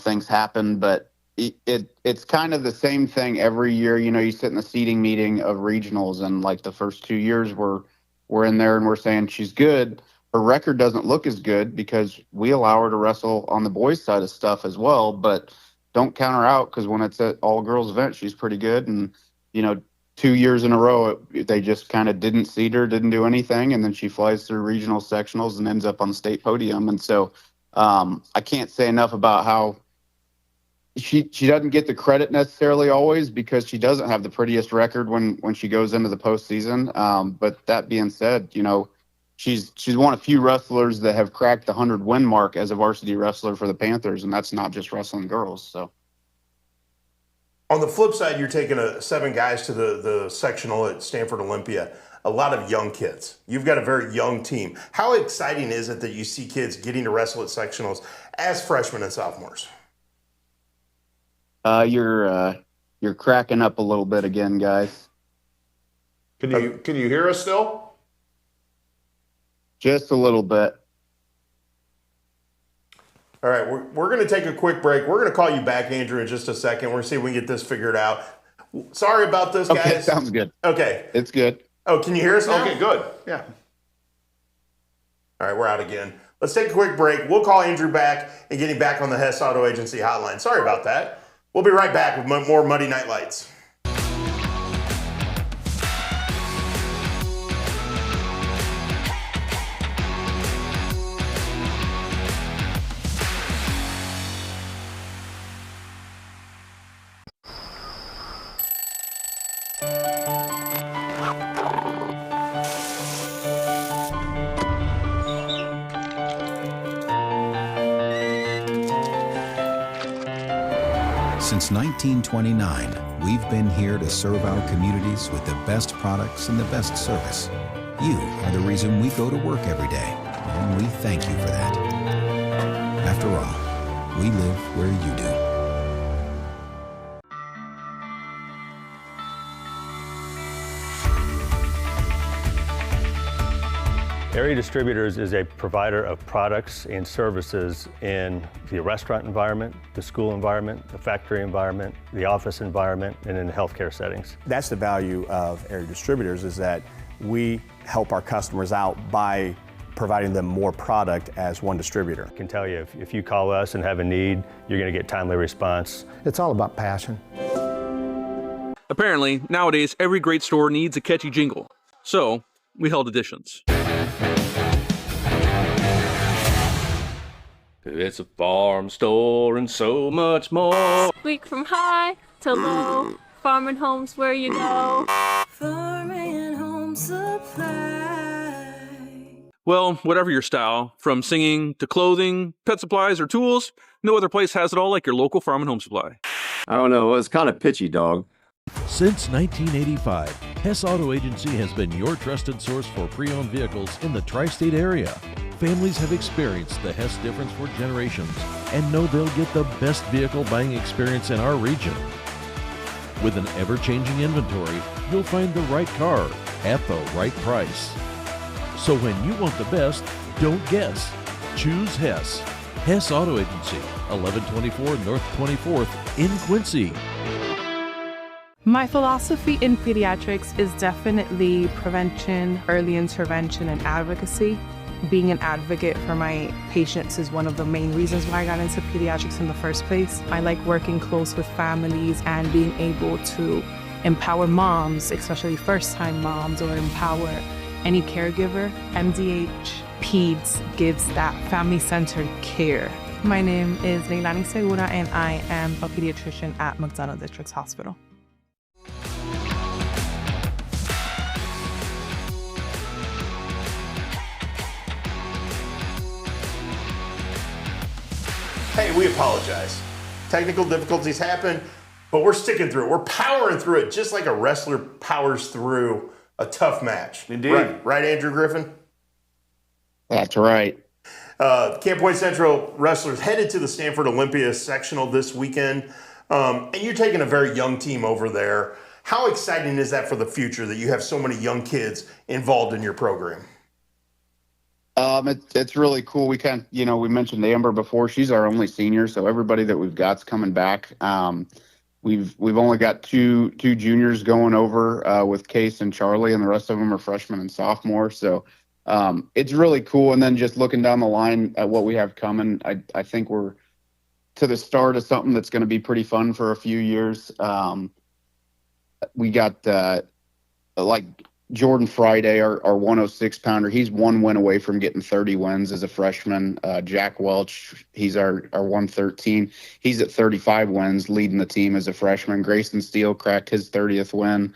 things happen. But it's kind of the same thing every year. You sit in the seating meeting of regionals, and like the first 2 years, we're in there and we're saying she's good. Her record doesn't look as good because we allow her to wrestle on the boys' side of stuff as well, but don't count her out, because when it's an all-girls event, she's pretty good. And, 2 years in a row, they just kind of didn't seed her, didn't do anything, and then she flies through regional sectionals and ends up on the state podium. And so I can't say enough about how she doesn't get the credit necessarily always, because she doesn't have the prettiest record when she goes into the postseason. But that being said, she's one of few wrestlers that have cracked the 100-win mark as a varsity wrestler for the Panthers, and that's not just wrestling girls. So, on the flip side, you're taking 7 guys to the sectional at Stanford Olympia. A lot of young kids. You've got a very young team. How exciting is it that you see kids getting to wrestle at sectionals as freshmen and sophomores? You're cracking up a little bit again, guys. Can you hear us still? Just a little bit. All right, we're going to take a quick break. We're going to call you back, Andrew, in just a second. We're going to see if we can get this figured out. Sorry about this, guys. Okay, sounds good. Okay. It's good. Oh, can you hear us now? Okay, good. Yeah. All right, we're out again. Let's take a quick break. We'll call Andrew back and get him back on the Hess Auto Agency hotline. Sorry about that. We'll be right back with more Muddy Night Lights. Since 1929, we've been here to serve our communities with the best products and the best service. You are the reason we go to work every day, and we thank you for that. After all, we live where you do. Area Distributors is a provider of products and services in the restaurant environment, the school environment, the factory environment, the office environment, and in healthcare settings. That's the value of Area Distributors, is that we help our customers out by providing them more product as one distributor. I can tell you, if you call us and have a need, you're going to get timely response. It's all about passion. Apparently, nowadays, every great store needs a catchy jingle. So, we held editions. It's a farm store and so much more. Week from high to low, farm and home's where you go. Farm and home supply. Well, whatever your style, from singing to clothing, pet supplies, or tools, no other place has it all like your local farm and home supply. I don't know, it's kind of pitchy, dog. Since 1985, Hess Auto Agency has been your trusted source for pre-owned vehicles in the tri-state area. Families have experienced the Hess difference for generations and know they'll get the best vehicle buying experience in our region. With an ever-changing inventory, you'll find the right car at the right price. So when you want the best, don't guess. Choose Hess. Hess Auto Agency, 1124 North 24th in Quincy. My philosophy in pediatrics is definitely prevention, early intervention, and advocacy. Being an advocate for my patients is one of the main reasons why I got into pediatrics in the first place. I like working close with families and being able to empower moms, especially first-time moms, or empower any caregiver. MDH Peds gives that family-centered care My name is Leilani Segura, and I am a pediatrician at McDonough Districts Hospital. Hey, we apologize. Technical difficulties happen, but we're sticking through it. We're powering through it just like a wrestler powers through a tough match. Indeed. Right, Andrew Griffin? That's right. Camp Point Central wrestlers headed to the Stanford Olympia sectional this weekend, and you're taking a very young team over there. How exciting is that for the future that you have so many young kids involved in your program? It's really cool. We we mentioned Amber before. She's our only senior, so everybody that we've got's coming back. We've only got two juniors going over with Case and Charlie, and the rest of them are freshmen and sophomores. So it's really cool. And then just looking down the line at what we have coming, I think we're to the start of something that's going to be pretty fun for a few years. We got like Jordan Friday, our 106 pounder. He's one win away from getting 30 wins as a freshman. Jack Welch, he's our 113. He's at 35 wins, leading the team as a freshman. Grayson Steele cracked his 30th win.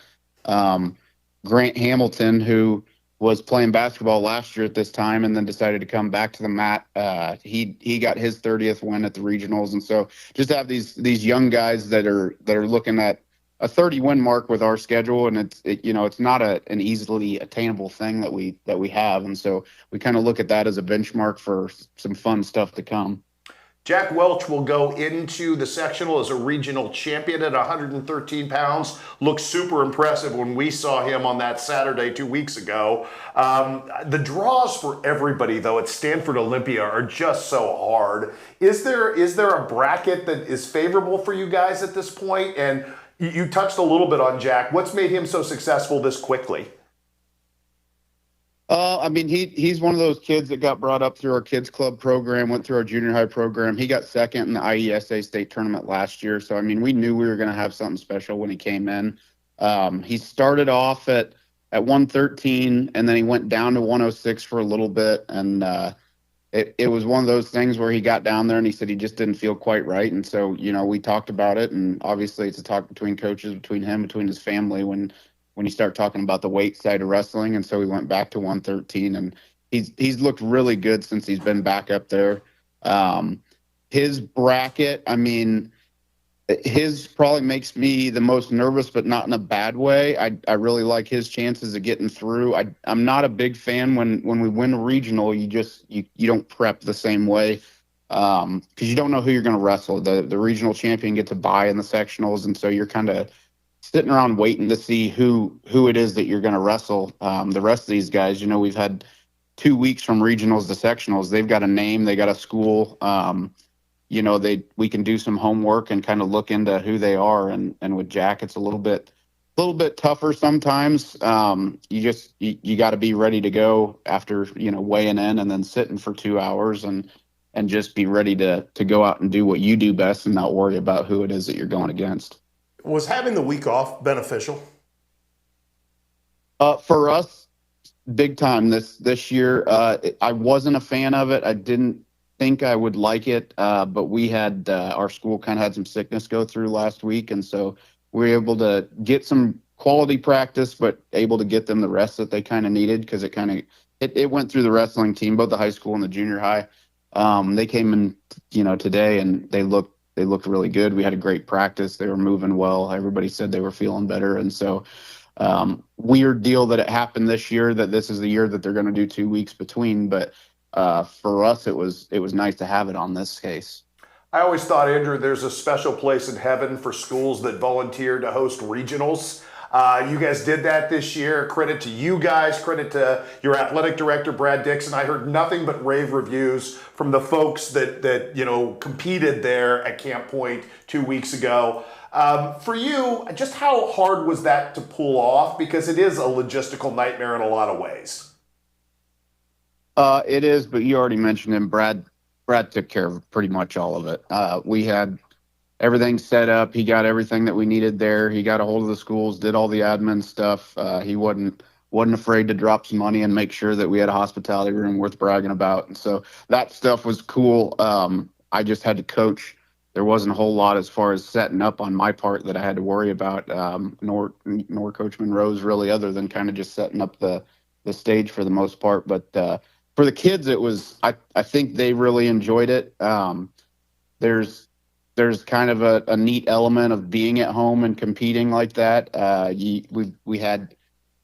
Grant Hamilton, who was playing basketball last year at this time and then decided to come back to the mat. He got his 30th win at the regionals. And so just to have these young guys that are looking at a 30-win mark with our schedule, and it's not an easily attainable thing that we have, and so we kind of look at that as a benchmark for some fun stuff to come. Jack Welch will go into the sectional as a regional champion at 113 pounds. Looks super impressive when we saw him on that Saturday 2 weeks ago. The draws for everybody, though, at Stanford Olympia are just so hard. Is there a bracket that is favorable for you guys at this point? And you touched a little bit on Jack. What's made him so successful this quickly? He's one of those kids that got brought up through our kids club program, went through our junior high program. He got second in the IESA state tournament last year. So, we knew we were going to have something special when he came in. He started off at 113, and then he went down to 106 for a little bit. And it was one of those things where he got down there and he said he just didn't feel quite right. And so, we talked about it, and obviously it's a talk between coaches, between him, between his family when you start talking about the weight side of wrestling. And so we went back to 113, and he's looked really good since he's been back up there. His bracket, his probably makes me the most nervous, but not in a bad way. I really like his chances of getting through. I'm not a big fan when we win a regional, you don't prep the same way because you don't know who you're going to wrestle. The regional champion gets a bye in the sectionals, and so you're kind of sitting around waiting to see who it is that you're going to wrestle. The rest of these guys, we've had 2 weeks from regionals to sectionals. They've got a name, they got a school. We can do some homework and kind of look into who they are. And with Jack, it's a little bit tougher sometimes. You got to be ready to go after, weighing in and then sitting for 2 hours and just be ready to go out and do what you do best and not worry about who it is that you're going against. Was having the week off beneficial? For us, big time this year. I wasn't a fan of it. I didn't think I would like it, but we had our school kind of had some sickness go through last week, and so we were able to get some quality practice, but able to get them the rest that they kind of needed because it went through the wrestling team, both the high school and the junior high. They came in, today, and they looked really good. We had a great practice. They were moving well. Everybody said they were feeling better, and so weird deal that it happened this year. That this is the year that they're going to do 2 weeks between, but. For us, it was nice to have it on this case. I always thought, Andrew, there's a special place in heaven for schools that volunteer to host regionals. You guys did that this year. Credit to you guys. Credit to your athletic director, Brad Dixon. I heard nothing but rave reviews from the folks that competed there at Camp Point 2 weeks ago. For you, just how hard was that to pull off? Because it is a logistical nightmare in a lot of ways. It is, but you already mentioned him. Brad took care of pretty much all of it. We had everything set up. He got everything that we needed there. He got a hold of the schools, did all the admin stuff. He wasn't afraid to drop some money and make sure that we had a hospitality room worth bragging about. And so that stuff was cool. I just had to coach. There wasn't a whole lot as far as setting up on my part that I had to worry about, nor Coach Monroe's really, other than kind of just setting up the stage for the most part. But for the kids, it was, I think they really enjoyed it. There's kind of a neat element of being at home and competing like that. We had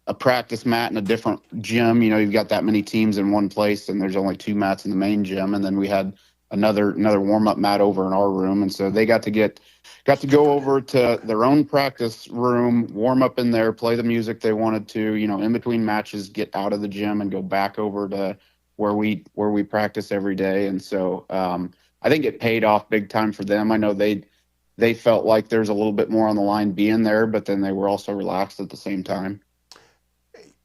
a practice mat in a different gym. You've got that many teams in one place, and there's only 2 mats in the main gym, and then we had another warm-up mat over in our room, and so they got to go over to their own practice room, warm up in there, play the music they wanted to, in between matches, get out of the gym and go back over to where we practice every day. And so I think it paid off big time for them. I know they felt like there's a little bit more on the line being there, but then they were also relaxed at the same time.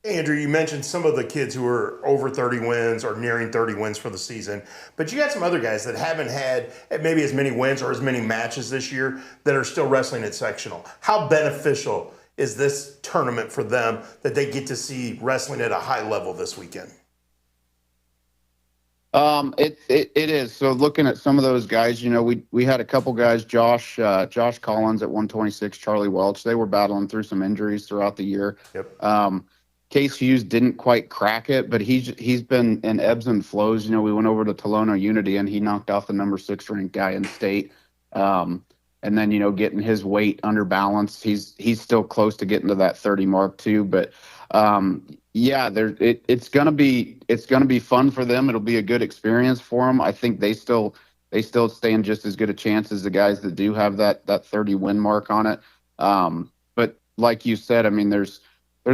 Andrew, you mentioned some of the kids who are over 30 wins or nearing 30 wins for the season, but you got some other guys that haven't had maybe as many wins or as many matches this year that are still wrestling at sectional. How beneficial is this tournament for them that they get to see wrestling at a high level this weekend? It is. So looking at some of those guys, we had a couple guys, Josh Collins at 126, Charlie Welch. They were battling through some injuries throughout the year. Yep. Case Hughes didn't quite crack it, but he's been in ebbs and flows. We went over to Tolono Unity and he knocked off the number 6 ranked guy in state. And then, getting his weight under balance, he's still close to getting to that 30 mark too. But it's gonna be fun for them. It'll be a good experience for them. I think they still stand just as good a chance as the guys that do have that 30 win mark on it. But like you said, I mean, there's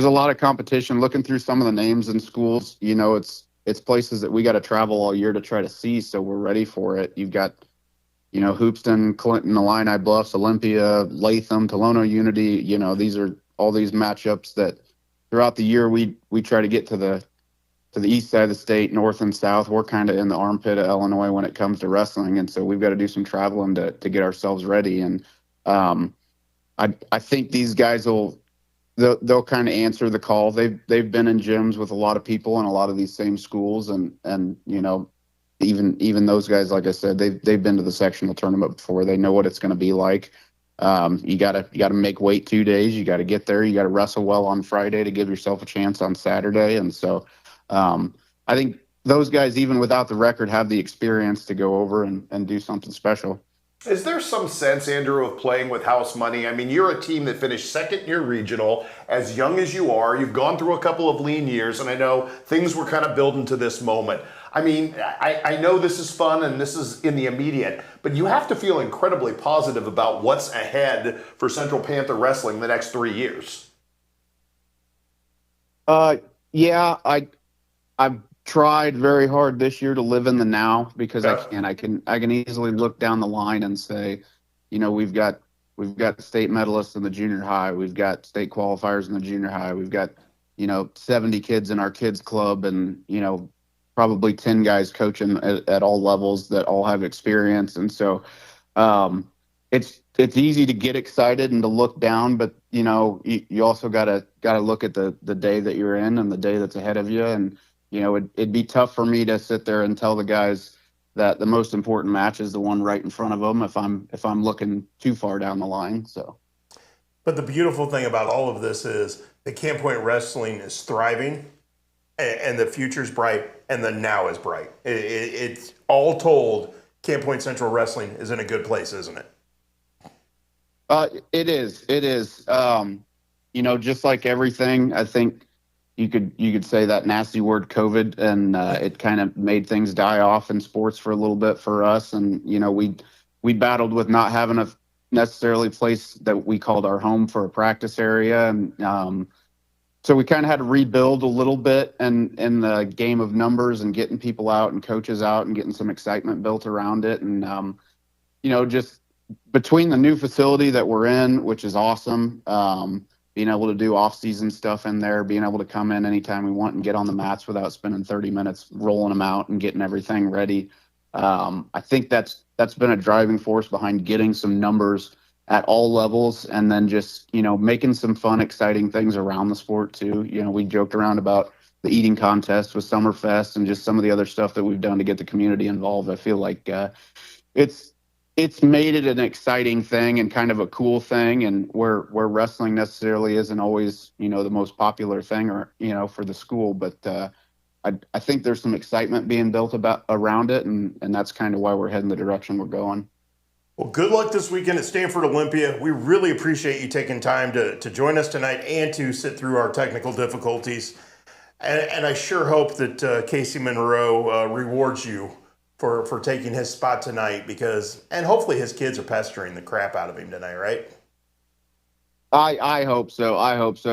a lot of competition. Looking through some of the names in schools, it's places that we got to travel all year to try to see, so we're ready for it. You've got, Hoopston, Clinton, Illini Bluffs, Olympia, Latham, Tolono Unity. These are all these matchups that throughout the year we try to get to the east side of the state, north and south. We're kind of in the armpit of Illinois when it comes to wrestling, and so we've got to do some traveling to get ourselves ready. And I think these guys they'll kind of answer the call. They've been in gyms with a lot of people in a lot of these same schools, and even those guys, like I said, they've been to the sectional tournament before. They know what it's going to be like. You gotta make weight 2 days. You got to get there. You got to wrestle well on Friday to give yourself a chance on Saturday. And so I think those guys, even without the record, have the experience to go over and do something special. Is there some sense, Andrew, of playing with house money? I mean, you're a team that finished second in your regional, as young as you are. You've gone through a couple of lean years, and I know things were kind of building to this moment. I mean, I know this is fun and this is in the immediate, but you have to feel incredibly positive about what's ahead for Central Panther Wrestling the next 3 years. Yeah, I've tried very hard this year to live in the now, because I can easily look down the line and say, we've got state medalists in the junior high, we've got state qualifiers in the junior high, we've got 70 kids in our kids club, and probably 10 guys coaching at all levels that all have experience. And so it's easy to get excited and to look down, but you also gotta look at the day that you're in and the day that's ahead of you. And it'd be tough for me to sit there and tell the guys that the most important match is the one right in front of them if I'm looking too far down the line. So, but the beautiful thing about all of this is that Camp Point Wrestling is thriving, and the future's bright, and the now is bright. It's all told, Camp Point Central Wrestling is in a good place, isn't it? It is. Just like everything, I think you could say that nasty word COVID, and it kind of made things die off in sports for a little bit for us. And we battled with not having a necessarily place that we called our home for a practice area, and so we kind of had to rebuild a little bit in the game of numbers and getting people out and coaches out and getting some excitement built around it. And just between the new facility that we're in, which is awesome, being able to do off-season stuff in there, being able to come in anytime we want and get on the mats without spending 30 minutes rolling them out and getting everything ready. I think that's been a driving force behind getting some numbers at all levels, and then just, making some fun, exciting things around the sport too. We joked around about the eating contest with Summerfest and just some of the other stuff that we've done to get the community involved. I feel like, it's made it an exciting thing and kind of a cool thing, and where wrestling necessarily isn't always, the most popular thing, or, for the school, but I think there's some excitement being built around it, and that's kind of why we're heading the direction we're going. Well, good luck this weekend at Stanford Olympia. We really appreciate you taking time to join us tonight and to sit through our technical difficulties. And I sure hope that Casey Monroe rewards you for taking his spot tonight, and hopefully his kids are pestering the crap out of him tonight, right? I hope so.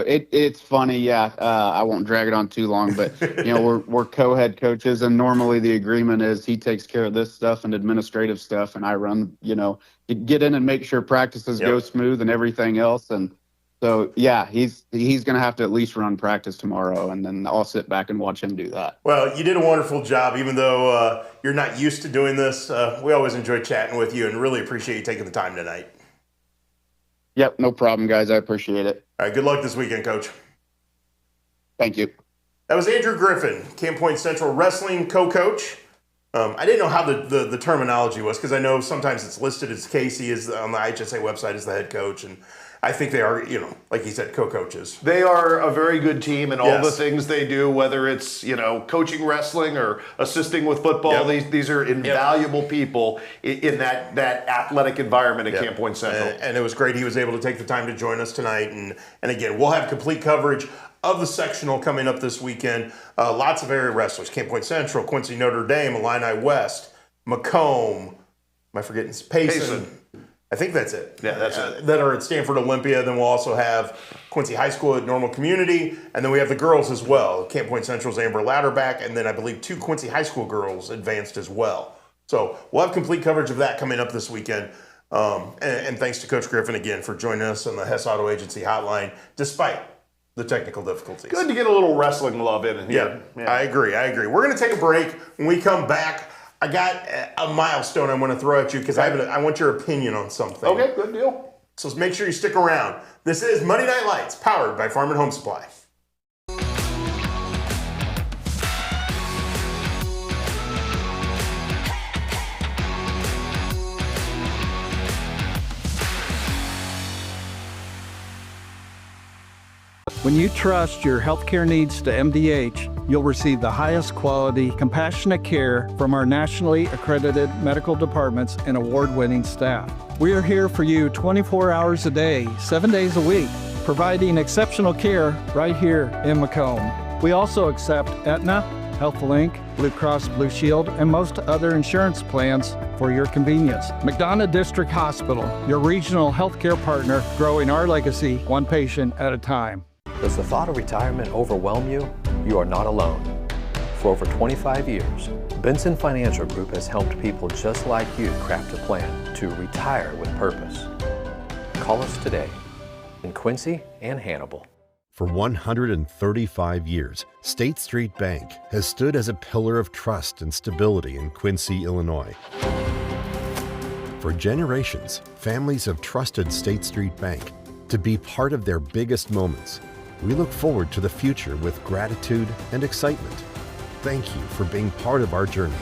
It's funny, yeah. I won't drag it on too long, but we're co-head coaches, and normally the agreement is he takes care of this stuff and administrative stuff, and I run, get in and make sure practices go smooth and everything else. And so, yeah, he's going to have to at least run practice tomorrow, and then I'll sit back and watch him do that. Well, you did a wonderful job, even though you're not used to doing this. We always enjoy chatting with you and really appreciate you taking the time tonight. Yep, no problem, guys. I appreciate it. All right, good luck this weekend, Coach. Thank you. That was Andrew Griffin, Camp Point Central Wrestling co-coach. I didn't know how the terminology was, because I know sometimes it's listed as Casey is on the IHSA website as the head coach, and I think they are, like he said, co-coaches. They are a very good team in all the things they do, whether it's, coaching wrestling or assisting with football. These are invaluable people in that athletic environment at Camp Point Central. And it was great he was able to take the time to join us tonight. And again, we'll have complete coverage of the sectional coming up this weekend. Lots of area wrestlers: Camp Point Central, Quincy Notre Dame, Illini West, Macomb. Am I forgetting? Payson. I think that's it. Yeah, that's it. That are at Stanford Olympia. Then we'll also have Quincy High School at Normal Community. And then we have the girls as well. Camp Point Central's Amber Louderback. And then I believe 2 Quincy High School girls advanced as well. So we'll have complete coverage of that coming up this weekend. And thanks to Coach Griffin again for joining us on the Hess Auto Agency hotline, despite the technical difficulties. Good to get a little wrestling love in here. Yeah, I agree. We're going to take a break. When we come back, I got a milestone I want to throw at you, because I want your opinion on something. Okay, good deal. So make sure you stick around. This is Monday Night Lights, powered by Farm and Home Supply. When you trust your healthcare needs to MDH, you'll receive the highest quality, compassionate care from our nationally accredited medical departments and award-winning staff. We are here for you 24 hours a day, 7 days a week, providing exceptional care right here in Macomb. We also accept Aetna, HealthLink, Blue Cross Blue Shield, and most other insurance plans for your convenience. McDonough District Hospital, your regional healthcare partner, growing our legacy one patient at a time. Does the thought of retirement overwhelm you? You are not alone. For over 25 years, Benson Financial Group has helped people just like you craft a plan to retire with purpose. Call us today in Quincy and Hannibal. For 135 years, State Street Bank has stood as a pillar of trust and stability in Quincy, Illinois. For generations, families have trusted State Street Bank to be part of their biggest moments. We look forward to the future with gratitude and excitement. Thank you for being part of our journey.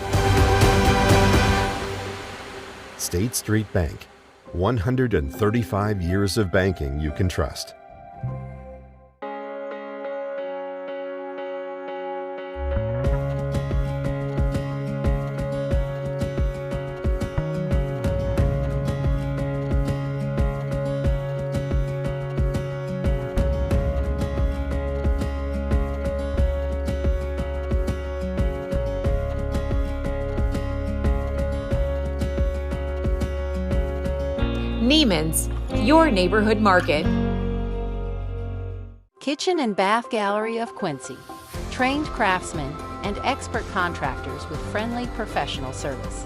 State Street Bank, 135 years of banking you can trust. Neiman's, your neighborhood market. Kitchen and Bath Gallery of Quincy. Trained craftsmen and expert contractors with friendly professional service.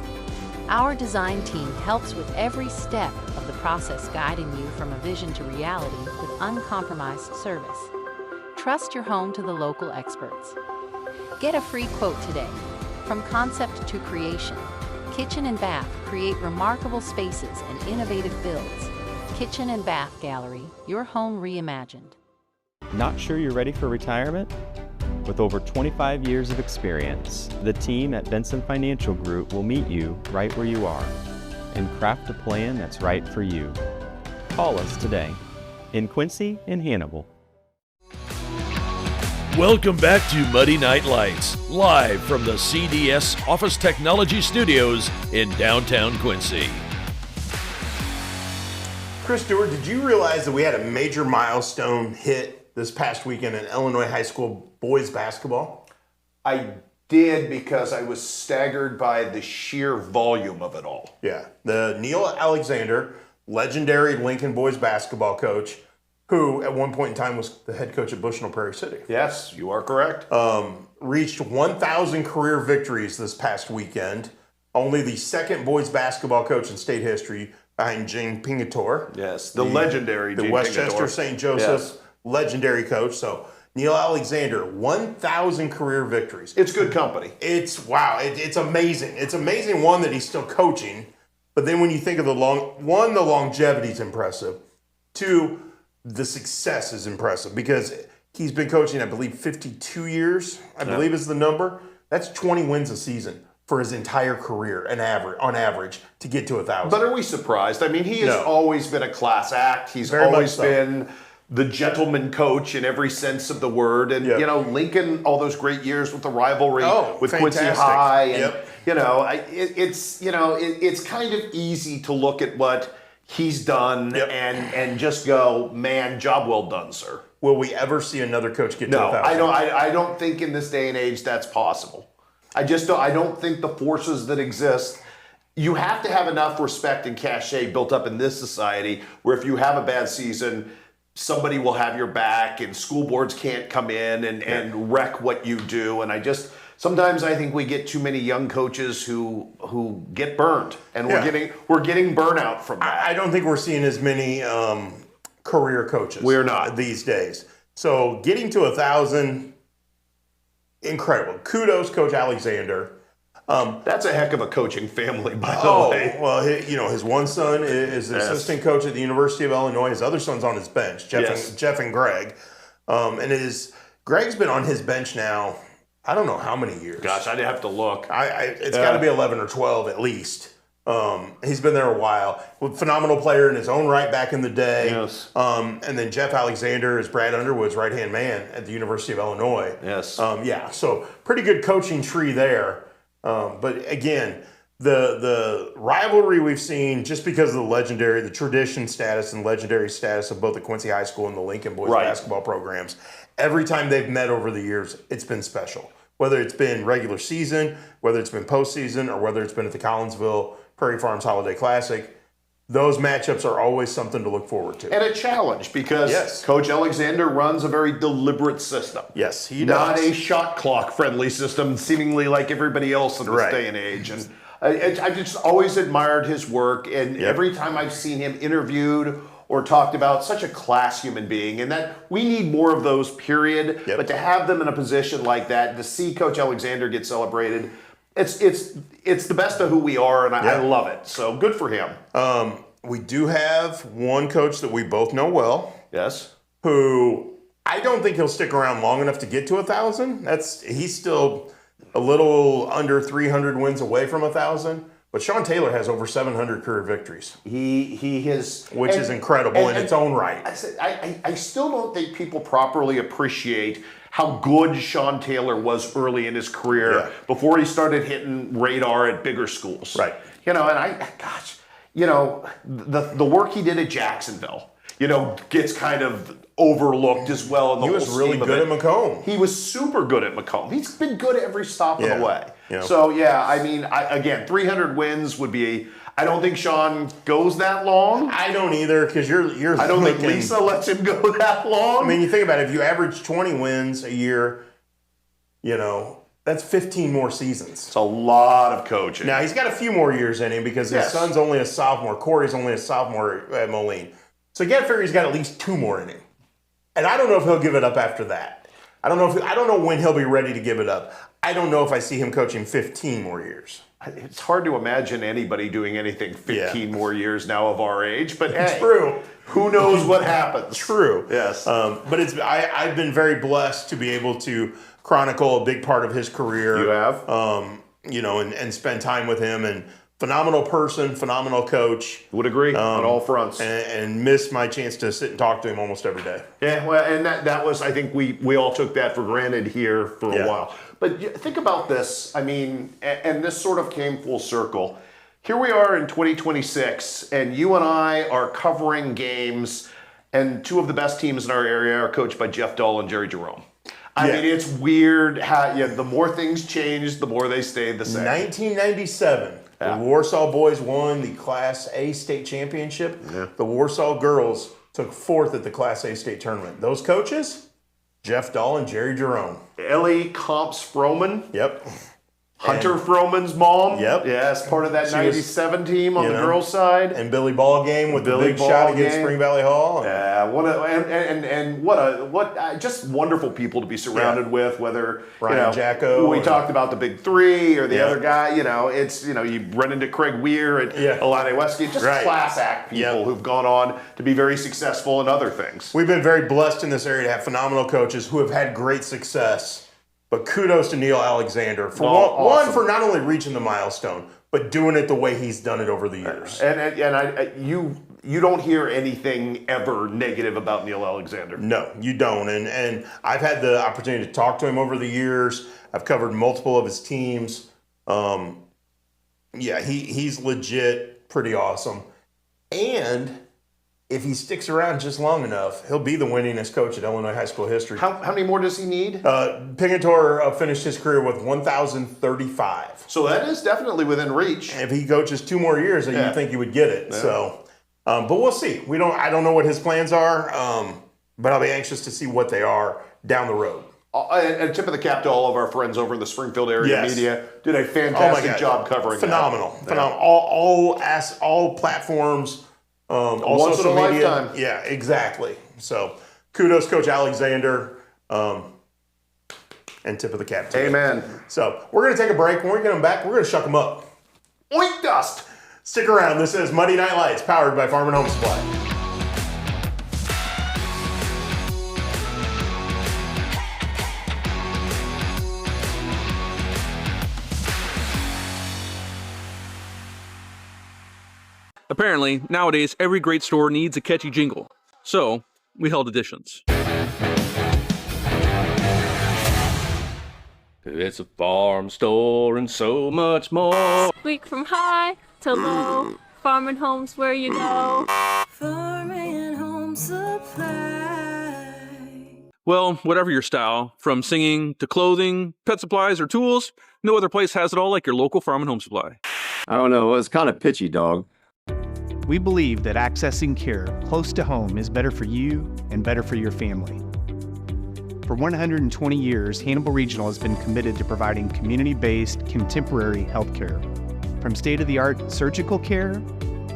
Our design team helps with every step of the process, guiding you from a vision to reality with uncompromised service. Trust your home to the local experts. Get a free quote today. From concept to creation, Kitchen and Bath create remarkable spaces and innovative builds. Kitchen and Bath Gallery, your home reimagined. Not sure you're ready for retirement? With over 25 years of experience, the team at Benson Financial Group will meet you right where you are. and craft a plan that's right for you. Call us today in Quincy and Hannibal. Welcome back to Muddy Night Lights, live from the CDS Office Technology Studios in downtown Quincy. Chris Stewart, did you realize that we had a major milestone hit this past weekend in Illinois high school boys basketball? I did, because I was staggered by the sheer volume of it all. Yeah. The Neil Alexander, legendary Lincoln boys basketball coach, who at one point in time was the head coach at Bushnell Prairie City. Yes, you are correct. Reached 1,000 career victories this past weekend. Only the second boys basketball coach in state history behind Gene Pingatore. Yes, the legendary The Gene Westchester Pingatore. St. Joseph legendary coach. So Neil Alexander, 1,000 career victories. It's good company. It's amazing. It's amazing, one, that he's still coaching, but then when you think of the longevity is impressive. Two, the success is impressive, because he's been coaching, I believe, 52 years, I believe is the number. That's 20 wins a season for his entire career, on average, to get to 1,000. But are we surprised? I mean, he has always been a class act. He's Very always much so. been the gentleman coach in every sense of the word. And, you know, Lincoln, all those great years with the rivalry with Quincy fantastic. High. And, you know, it's kind of easy to look at what he's done and just go, man, job well done, sir. Will we ever see another coach get to 1,000? I don't think in this day and age that's possible. I don't think the forces that exist. You have to have enough respect and cachet built up in this society where if you have a bad season, somebody will have your back, and school boards can't come in and wreck what you do. And sometimes I think we get too many young coaches who get burned, and we're getting burnout from that. I don't think we're seeing as many career coaches. We're not these days. So getting to 1,000, incredible. Kudos, Coach Alexander. That's a heck of a coaching family, by the way. Well, his one son is an assistant coach at the University of Illinois. His other son's on his bench, Jeff and Greg. Greg's been on his bench now, I don't know how many years. Gosh, I'd have to look. It's got to be 11 or 12 at least. He's been there a while. Phenomenal player in his own right back in the day. Yes. And then Jeff Alexander is Brad Underwood's right-hand man at the University of Illinois. Yes. So pretty good coaching tree there. But again, the rivalry we've seen, just because of the tradition status and legendary status of both the Quincy High School and the Lincoln boys basketball programs, every time they've met over the years, it's been special. Whether it's been regular season, whether it's been postseason, or whether it's been at the Collinsville Prairie Farms Holiday Classic, those matchups are always something to look forward to. And a challenge, because Coach Alexander runs a very deliberate system. Yes, he Not does. a shot clock friendly system, seemingly like everybody else in this day and age. And I just always admired his work, and every time I've seen him interviewed or talked about, such a class human being, and that we need more of those, period. But to have them in a position like that, to see Coach Alexander get celebrated, it's the best of who we are, and I love it. So good for him. We do have one coach that we both know well. Yes. Who I don't think he'll stick around long enough to get to 1,000. He's still a little under 300 wins away from 1,000. But Sean Taylor has over 700 career victories. He has, which is incredible in its own right. I still don't think people properly appreciate how good Sean Taylor was early in his career before he started hitting radar at bigger schools. Right. You know, and the work he did at Jacksonville, gets kind of overlooked as well. In the he was really good at Macomb. He was super good at Macomb. He's been good every stop of the way. Yeah. So, again, 300 wins would be. I don't think Sean goes that long. I don't either, because you're. I don't think Lisa lets him go that long. I mean, you think about it. If you average 20 wins a year, that's 15 more seasons. It's a lot of coaching. Now, he's got a few more years in him because his son's only a sophomore. Corey's only a sophomore at Moline. So you got to figure he's got at least 2 more in him. And I don't know if he'll give it up after that. I don't know when he'll be ready to give it up. I don't know if I see him coaching 15 more years. It's hard to imagine anybody doing anything 15 more years now of our age, but it's true. Who knows what happens? True. Yes. But I've been very blessed to be able to chronicle a big part of his career. You have? And spend time with him and phenomenal person, phenomenal coach. Would agree on all fronts. And miss my chance to sit and talk to him almost every day. Yeah, well, and that was, I think we all took that for granted here for a while. But think about this, I mean, and this sort of came full circle. Here we are in 2026, and you and I are covering games, and two of the best teams in our area are coached by Jeff Dahl and Jerry Jerome. I mean, it's weird how the more things change, the more they stay the same. 1997, the Warsaw boys won the Class A state championship. The Warsaw girls took 4th at the Class A state tournament. Those coaches, Jeff Dahl and Jerry Jerome. Ellie Comps Froman. Yep. Hunter Froman's mom. Yep. Yes, part of that 97 team on the girls' side. And Billy Ball game with the big shot against Spring Valley Hall. Yeah, just wonderful people to be surrounded with, whether, Ryan Jacko. We talked about the big three or the other guy, it's, you run into Craig Weir and Alani Westgate, just class act people who've gone on to be very successful in other things. We've been very blessed in this area to have phenomenal coaches who have had great success. But kudos to Neil Alexander for one, for not only reaching the milestone, but doing it the way he's done it over the years. You don't hear anything ever negative about Neil Alexander. No, you don't. And I've had the opportunity to talk to him over the years. I've covered multiple of his teams. He's legit pretty awesome. And if he sticks around just long enough, he'll be the winningest coach in Illinois high school history. How many more does he need? Pingator finished his career with 1,035. So that is definitely within reach. If he coaches 2 more years, then you think he would get it. Yeah. So, but we'll see. I don't know what his plans are, but I'll be anxious to see what they are down the road. And tip of the cap to all of our friends over in the Springfield area media. Did a fantastic job covering Phenomenal. that. Phenomenal. All platforms. Once in a lifetime. Yeah, exactly. So kudos, Coach Alexander, and tip of the cap to you. Amen. So we're going to take a break. When we get them back, we're going to shuck them up. Oink dust. Stick around. This is Monday Night Lights, powered by Farm and Home Supply. Apparently, nowadays, every great store needs a catchy jingle. So, we held auditions. It's a farm store and so much more. Week from high to low, Farm and Home's where you go. Farm and Home Supply. Well, whatever your style, from singing to clothing, pet supplies, or tools, no other place has it all like your local Farm and Home Supply. I don't know, it was kind of pitchy, dog. We believe that accessing care close to home is better for you and better for your family. For 120 years, Hannibal Regional has been committed to providing community-based, contemporary health care. From state-of-the-art surgical care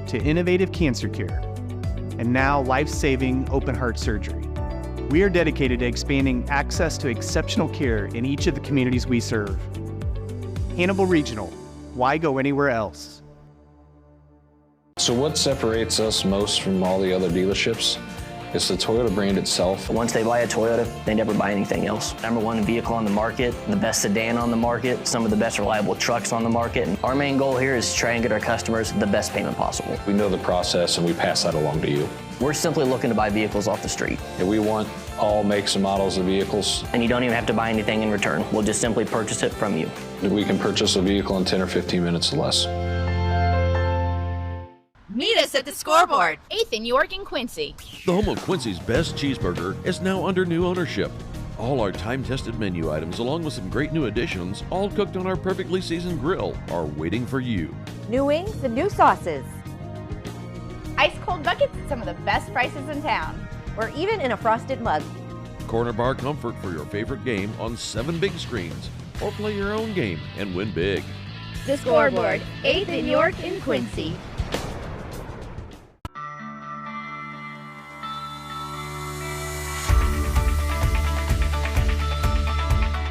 to innovative cancer care, and now life-saving open-heart surgery. We are dedicated to expanding access to exceptional care in each of the communities we serve. Hannibal Regional, why go anywhere else? So what separates us most from all the other dealerships? It's the Toyota brand itself. Once they buy a Toyota, they never buy anything else. #1 vehicle on the market, the best sedan on the market, some of the best reliable trucks on the market. And our main goal here is to try and get our customers the best payment possible. We know the process and we pass that along to you. We're simply looking to buy vehicles off the street. And we want all makes and models of vehicles. And you don't even have to buy anything in return. We'll just simply purchase it from you. We can purchase a vehicle in 10 or 15 minutes or less. Meet us at the Scoreboard, 8th in York and Quincy. The home of Quincy's best cheeseburger is now under new ownership. All our time-tested menu items, along with some great new additions, all cooked on our perfectly seasoned grill, are waiting for you. New wings and new sauces. Ice cold buckets at some of the best prices in town, or even in a frosted mug. Corner bar comfort for your favorite game on 7 big screens, or play your own game and win big. The Scoreboard, 8th in York and Quincy.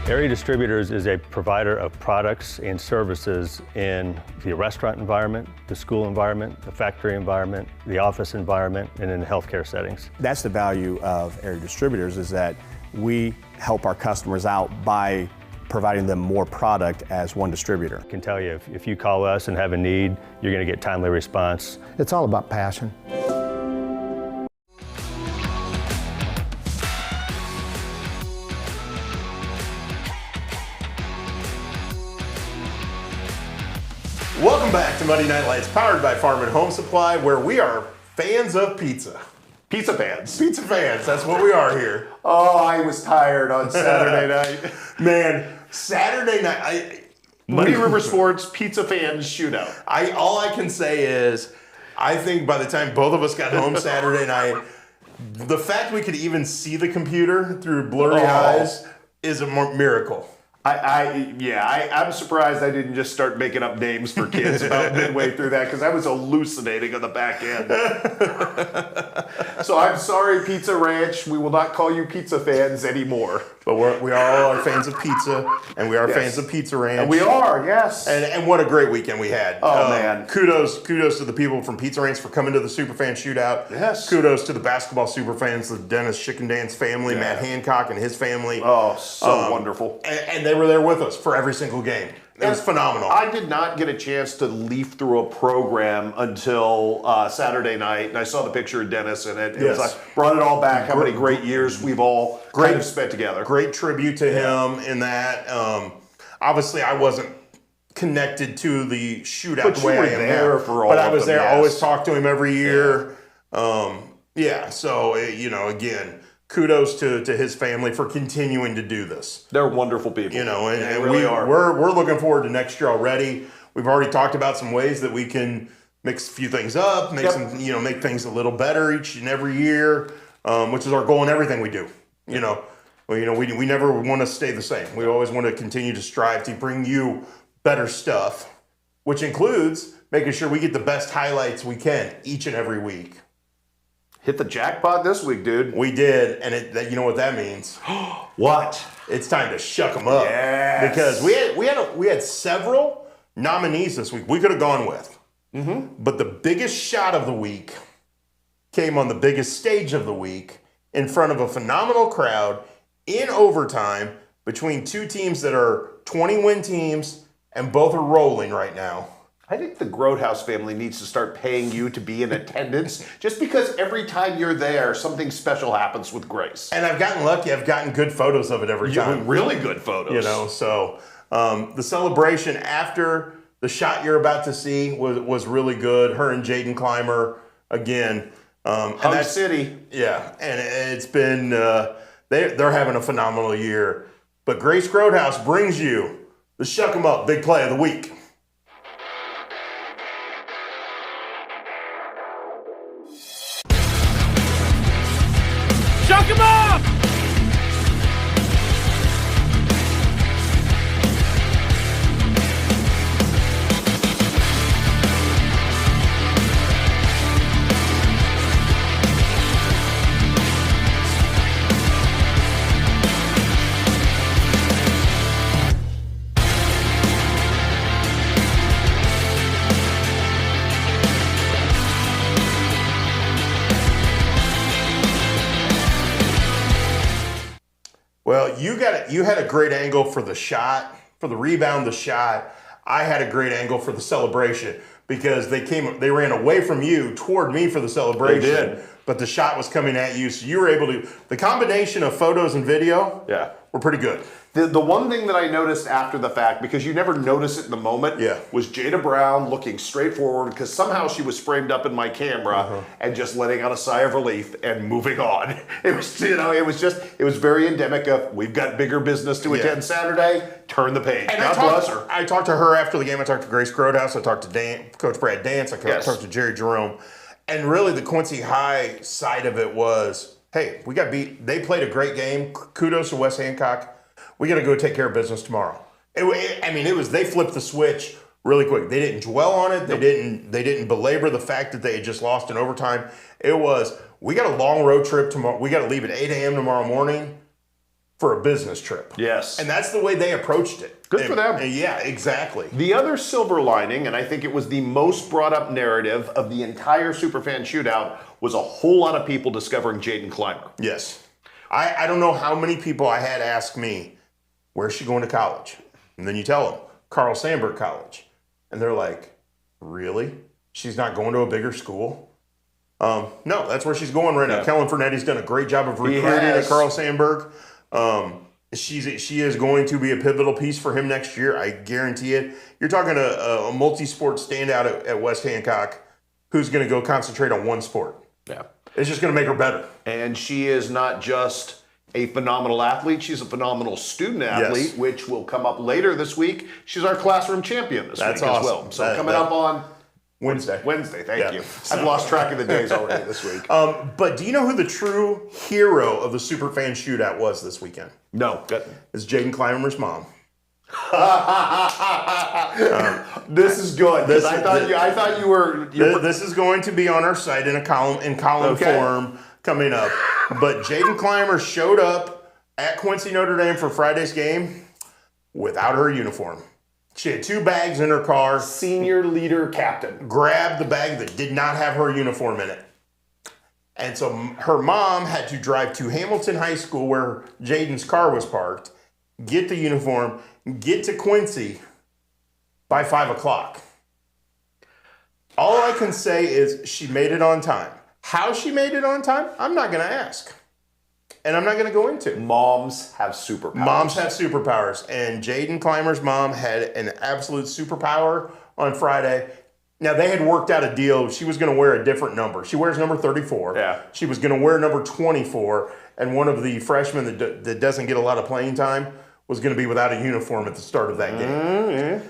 Area Distributors is a provider of products and services in the restaurant environment, the school environment, the factory environment, the office environment, and in healthcare settings. That's the value of Area Distributors, is that we help our customers out by providing them more product as one distributor. I can tell you, if you call us and have a need, you're going to get timely response. It's all about passion. Welcome back to Monday Night Lights, powered by Farm and Home Supply, where we are fans of pizza. Pizza fans. Pizza fans, that's what we are here. Oh, I was tired on Saturday night. Man, Saturday night. Muddy River Sports Pizza Fans Shootout. All I can say is, I think by the time both of us got home Saturday night, the fact we could even see the computer through blurry eyes is a miracle. I'm surprised I didn't just start making up names for kids about midway through that because I was hallucinating on the back end. So I'm sorry, Pizza Ranch. We will not call you pizza fans anymore. But we all are fans of pizza, and we are fans of Pizza Ranch. And we are, yes. And what a great weekend we had. Oh, man. Kudos to the people from Pizza Ranch for coming to the Superfan Shootout. Yes. Kudos to the basketball superfans, the Dennis Chicken Dance family, Matt Hancock and his family. Oh, so wonderful. And they were there with us for every single game. It was phenomenal. I did not get a chance to leaf through a program until Saturday night, and I saw the picture of Dennis in it. It was like, brought it all back, how many great years we've all kind of spent together. Great tribute to him in that. Obviously, I wasn't connected to the shootout But the way you were I am there now. for all But I of was them, there. yes. I always talk to him every year. So, again, kudos to his family for continuing to do this. They're wonderful people. And they really are. We're looking forward to next year already. We've already talked about some ways that we can mix a few things up, make make things a little better each and every year, which is our goal in everything we do. We never want to stay the same. We always want to continue to strive to bring you better stuff, which includes making sure we get the best highlights we can each and every week. Hit the jackpot this week, dude. We did, and you know what that means? What? It's time to shuck them up. Yes. Because we had several nominees this week we could have gone with. Mm-hmm. But the biggest shot of the week came on the biggest stage of the week in front of a phenomenal crowd in overtime between two teams that are 20-win teams and both are rolling right now. I think the Grotehouse family needs to start paying you to be in attendance just because every time you're there, something special happens with Grace. And I've gotten lucky. I've gotten good photos of it every time. Really good photos. So the celebration after the shot you're about to see was really good. Her and Jaden Clymer, again. Hug City. Yeah, and it's been, they're having a phenomenal year. But Grace Grotehouse brings you the Shuck 'em Up Big Play of the Week. Shuck 'em up! Well, you had a great angle for the shot, for the rebound, the shot. I had a great angle for the celebration because they ran away from you toward me for the celebration. They did. But the shot was coming at you, so you were able to. The combination of photos and video, were pretty good. The one thing that I noticed after the fact, because you never notice it in the moment, was Jada Brown looking straight forward because somehow she was framed up in my camera and just letting out a sigh of relief and moving on. It was, it was very endemic of we've got bigger business to attend Saturday. Turn the page. And God bless her. I talked to her after the game. I talked to Grace Grotehouse. I talked to Coach Brad Dance. I talked to Jerry Jerome. And really, the Quincy High side of it was, hey, we got beat. They played a great game. Kudos to Wes Hancock. We got to go take care of business tomorrow. They flipped the switch really quick. They didn't dwell on it. They didn't belabor the fact that they had just lost in overtime. It was, we got a long road trip tomorrow. We got to leave at 8 a.m. tomorrow morning for a business trip. Yes. And that's the way they approached it. Good for them. Yeah, exactly. The other silver lining, and I think it was the most brought up narrative of the entire Superfan Shootout, was a whole lot of people discovering Jaden Clymer. Yes. I don't know how many people I had ask me, where's she going to college? And then you tell them, Carl Sandburg College. And they're like, really? She's not going to a bigger school? No, that's where she's going right now. Kellen Fernetti's done a great job of recruiting at Carl Sandburg. She is going to be a pivotal piece for him next year. I guarantee it. You're talking a multi-sport standout at West Hancock who's going to go concentrate on one sport. Yeah. It's just going to make her better. And she is not just a phenomenal athlete. She's a phenomenal student athlete, which will come up later this week. She's our classroom champion this week as well. So coming up on Wednesday. Thank you. I've lost track of the days already this week. But do you know who the true hero of the Superfan Shootout was this weekend? No. It's Jaden Clymer's mom. This is good. I thought you were. This is going to be on our site in column form coming up. But Jaden Clymer showed up at Quincy Notre Dame for Friday's game without her uniform. She had 2 bags in her car. Senior leader captain. Grabbed the bag that did not have her uniform in it. And so her mom had to drive to Hamilton High School where Jaden's car was parked, get the uniform, get to Quincy by 5 o'clock. All I can say is she made it on time. How she made it on time, I'm not going to ask. And I'm not going to go into. Moms have superpowers. And Jaden Clymer's mom had an absolute superpower on Friday. Now, they had worked out a deal. She was going to wear a different number. She wears number 34. Yeah. She was going to wear number 24. And one of the freshmen that doesn't get a lot of playing time was going to be without a uniform at the start of that game.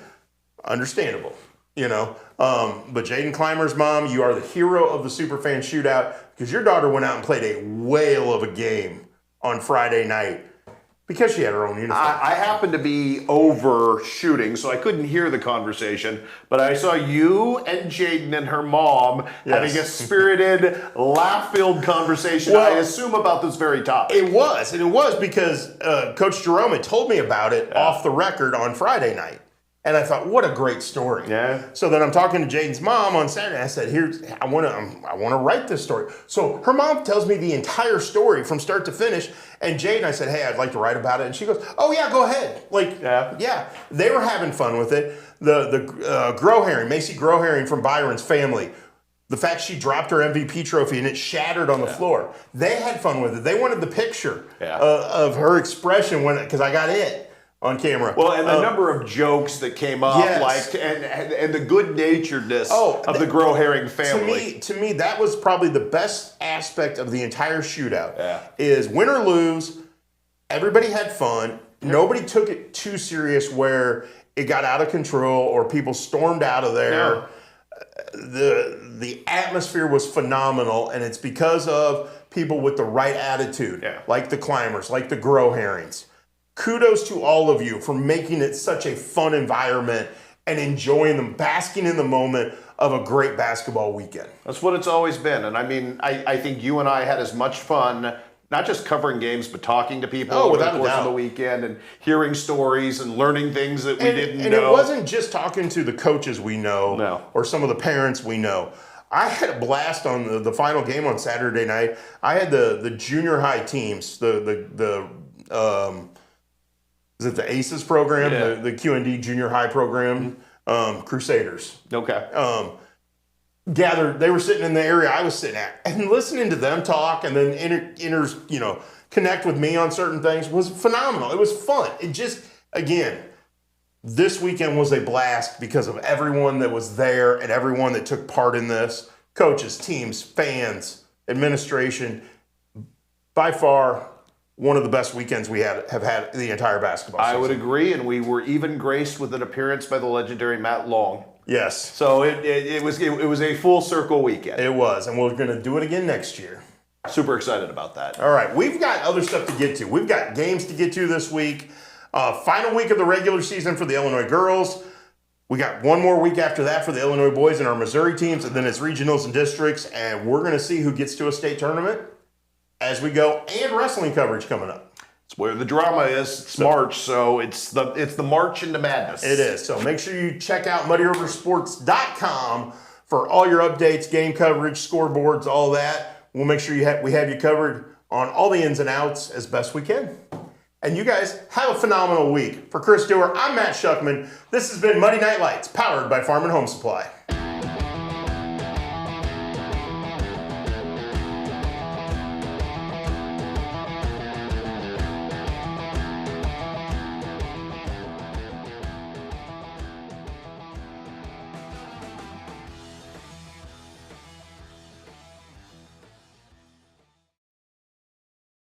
Understandable, you know. But Jaden Clymer's mom, you are the hero of the Superfan Shootout because your daughter went out and played a whale of a game on Friday night because she had her own uniform. I happened to be overshooting, so I couldn't hear the conversation, but I saw you and Jaden and her mom having a spirited, laugh-filled conversation, I assume about this very topic. It was because Coach Jerome had told me about it off the record on Friday night. And I thought, what a great story. Yeah. So then I'm talking to Jaden's mom on Saturday. I said, I want to write this story. So her mom tells me the entire story from start to finish. And Jaden, I said, hey, I'd like to write about it. And she goes, oh yeah, go ahead. They were having fun with it. The Grow-Herring, Macy Grow-Herring from Byron's family. The fact she dropped her MVP trophy and it shattered on the floor. They had fun with it. They wanted the picture of her expression because I got it on camera. Well, and the number of jokes that came up, and the good-naturedness of the Grow-Herring family. To me, that was probably the best aspect of the entire shootout. Is win or lose, everybody had fun. Nobody took it too serious where it got out of control or people stormed out of there. The atmosphere was phenomenal, and it's because of people with the right attitude, like the Clymers, like the Grow-Herrings. Kudos to all of you for making it such a fun environment and enjoying them, basking in the moment of a great basketball weekend. That's what it's always been. And I mean, I think you and I had as much fun, not just covering games, but talking to people over the course of the weekend and hearing stories and learning things that we didn't know. And it wasn't just talking to the coaches we know or some of the parents we know. I had a blast on the final game on Saturday night. I had the junior high teams, is it the ACES program, the QND junior high program, Crusaders. Okay. Gathered, they were sitting in the area I was sitting at, and listening to them talk and then connect with me on certain things was phenomenal. It was fun. It just, again, this weekend was a blast because of everyone that was there and everyone that took part in this. Coaches, teams, fans, administration. By far, one of the best weekends we have had the entire basketball season. I would agree, and we were even graced with an appearance by the legendary Matt Long. Yes. So it was a full circle weekend. It was, and we're going to do it again next year. Super excited about that. All right, we've got other stuff to get to. We've got games to get to this week. Final week of the regular season for the Illinois girls. We got one more week after that for the Illinois boys and our Missouri teams, and then it's regionals and districts, and we're going to see who gets to a state tournament as we go, and wrestling coverage coming up. It's where the drama is. It's March, so it's the March into madness. It is. So make sure you check out MuddyRiverSports.com for all your updates, game coverage, scoreboards, all that. We'll make sure we have you covered on all the ins and outs as best we can. And you guys have a phenomenal week. For Chris Dewar, I'm Matt Shuckman. This has been Monday Night Lights, powered by Farm and Home Supply.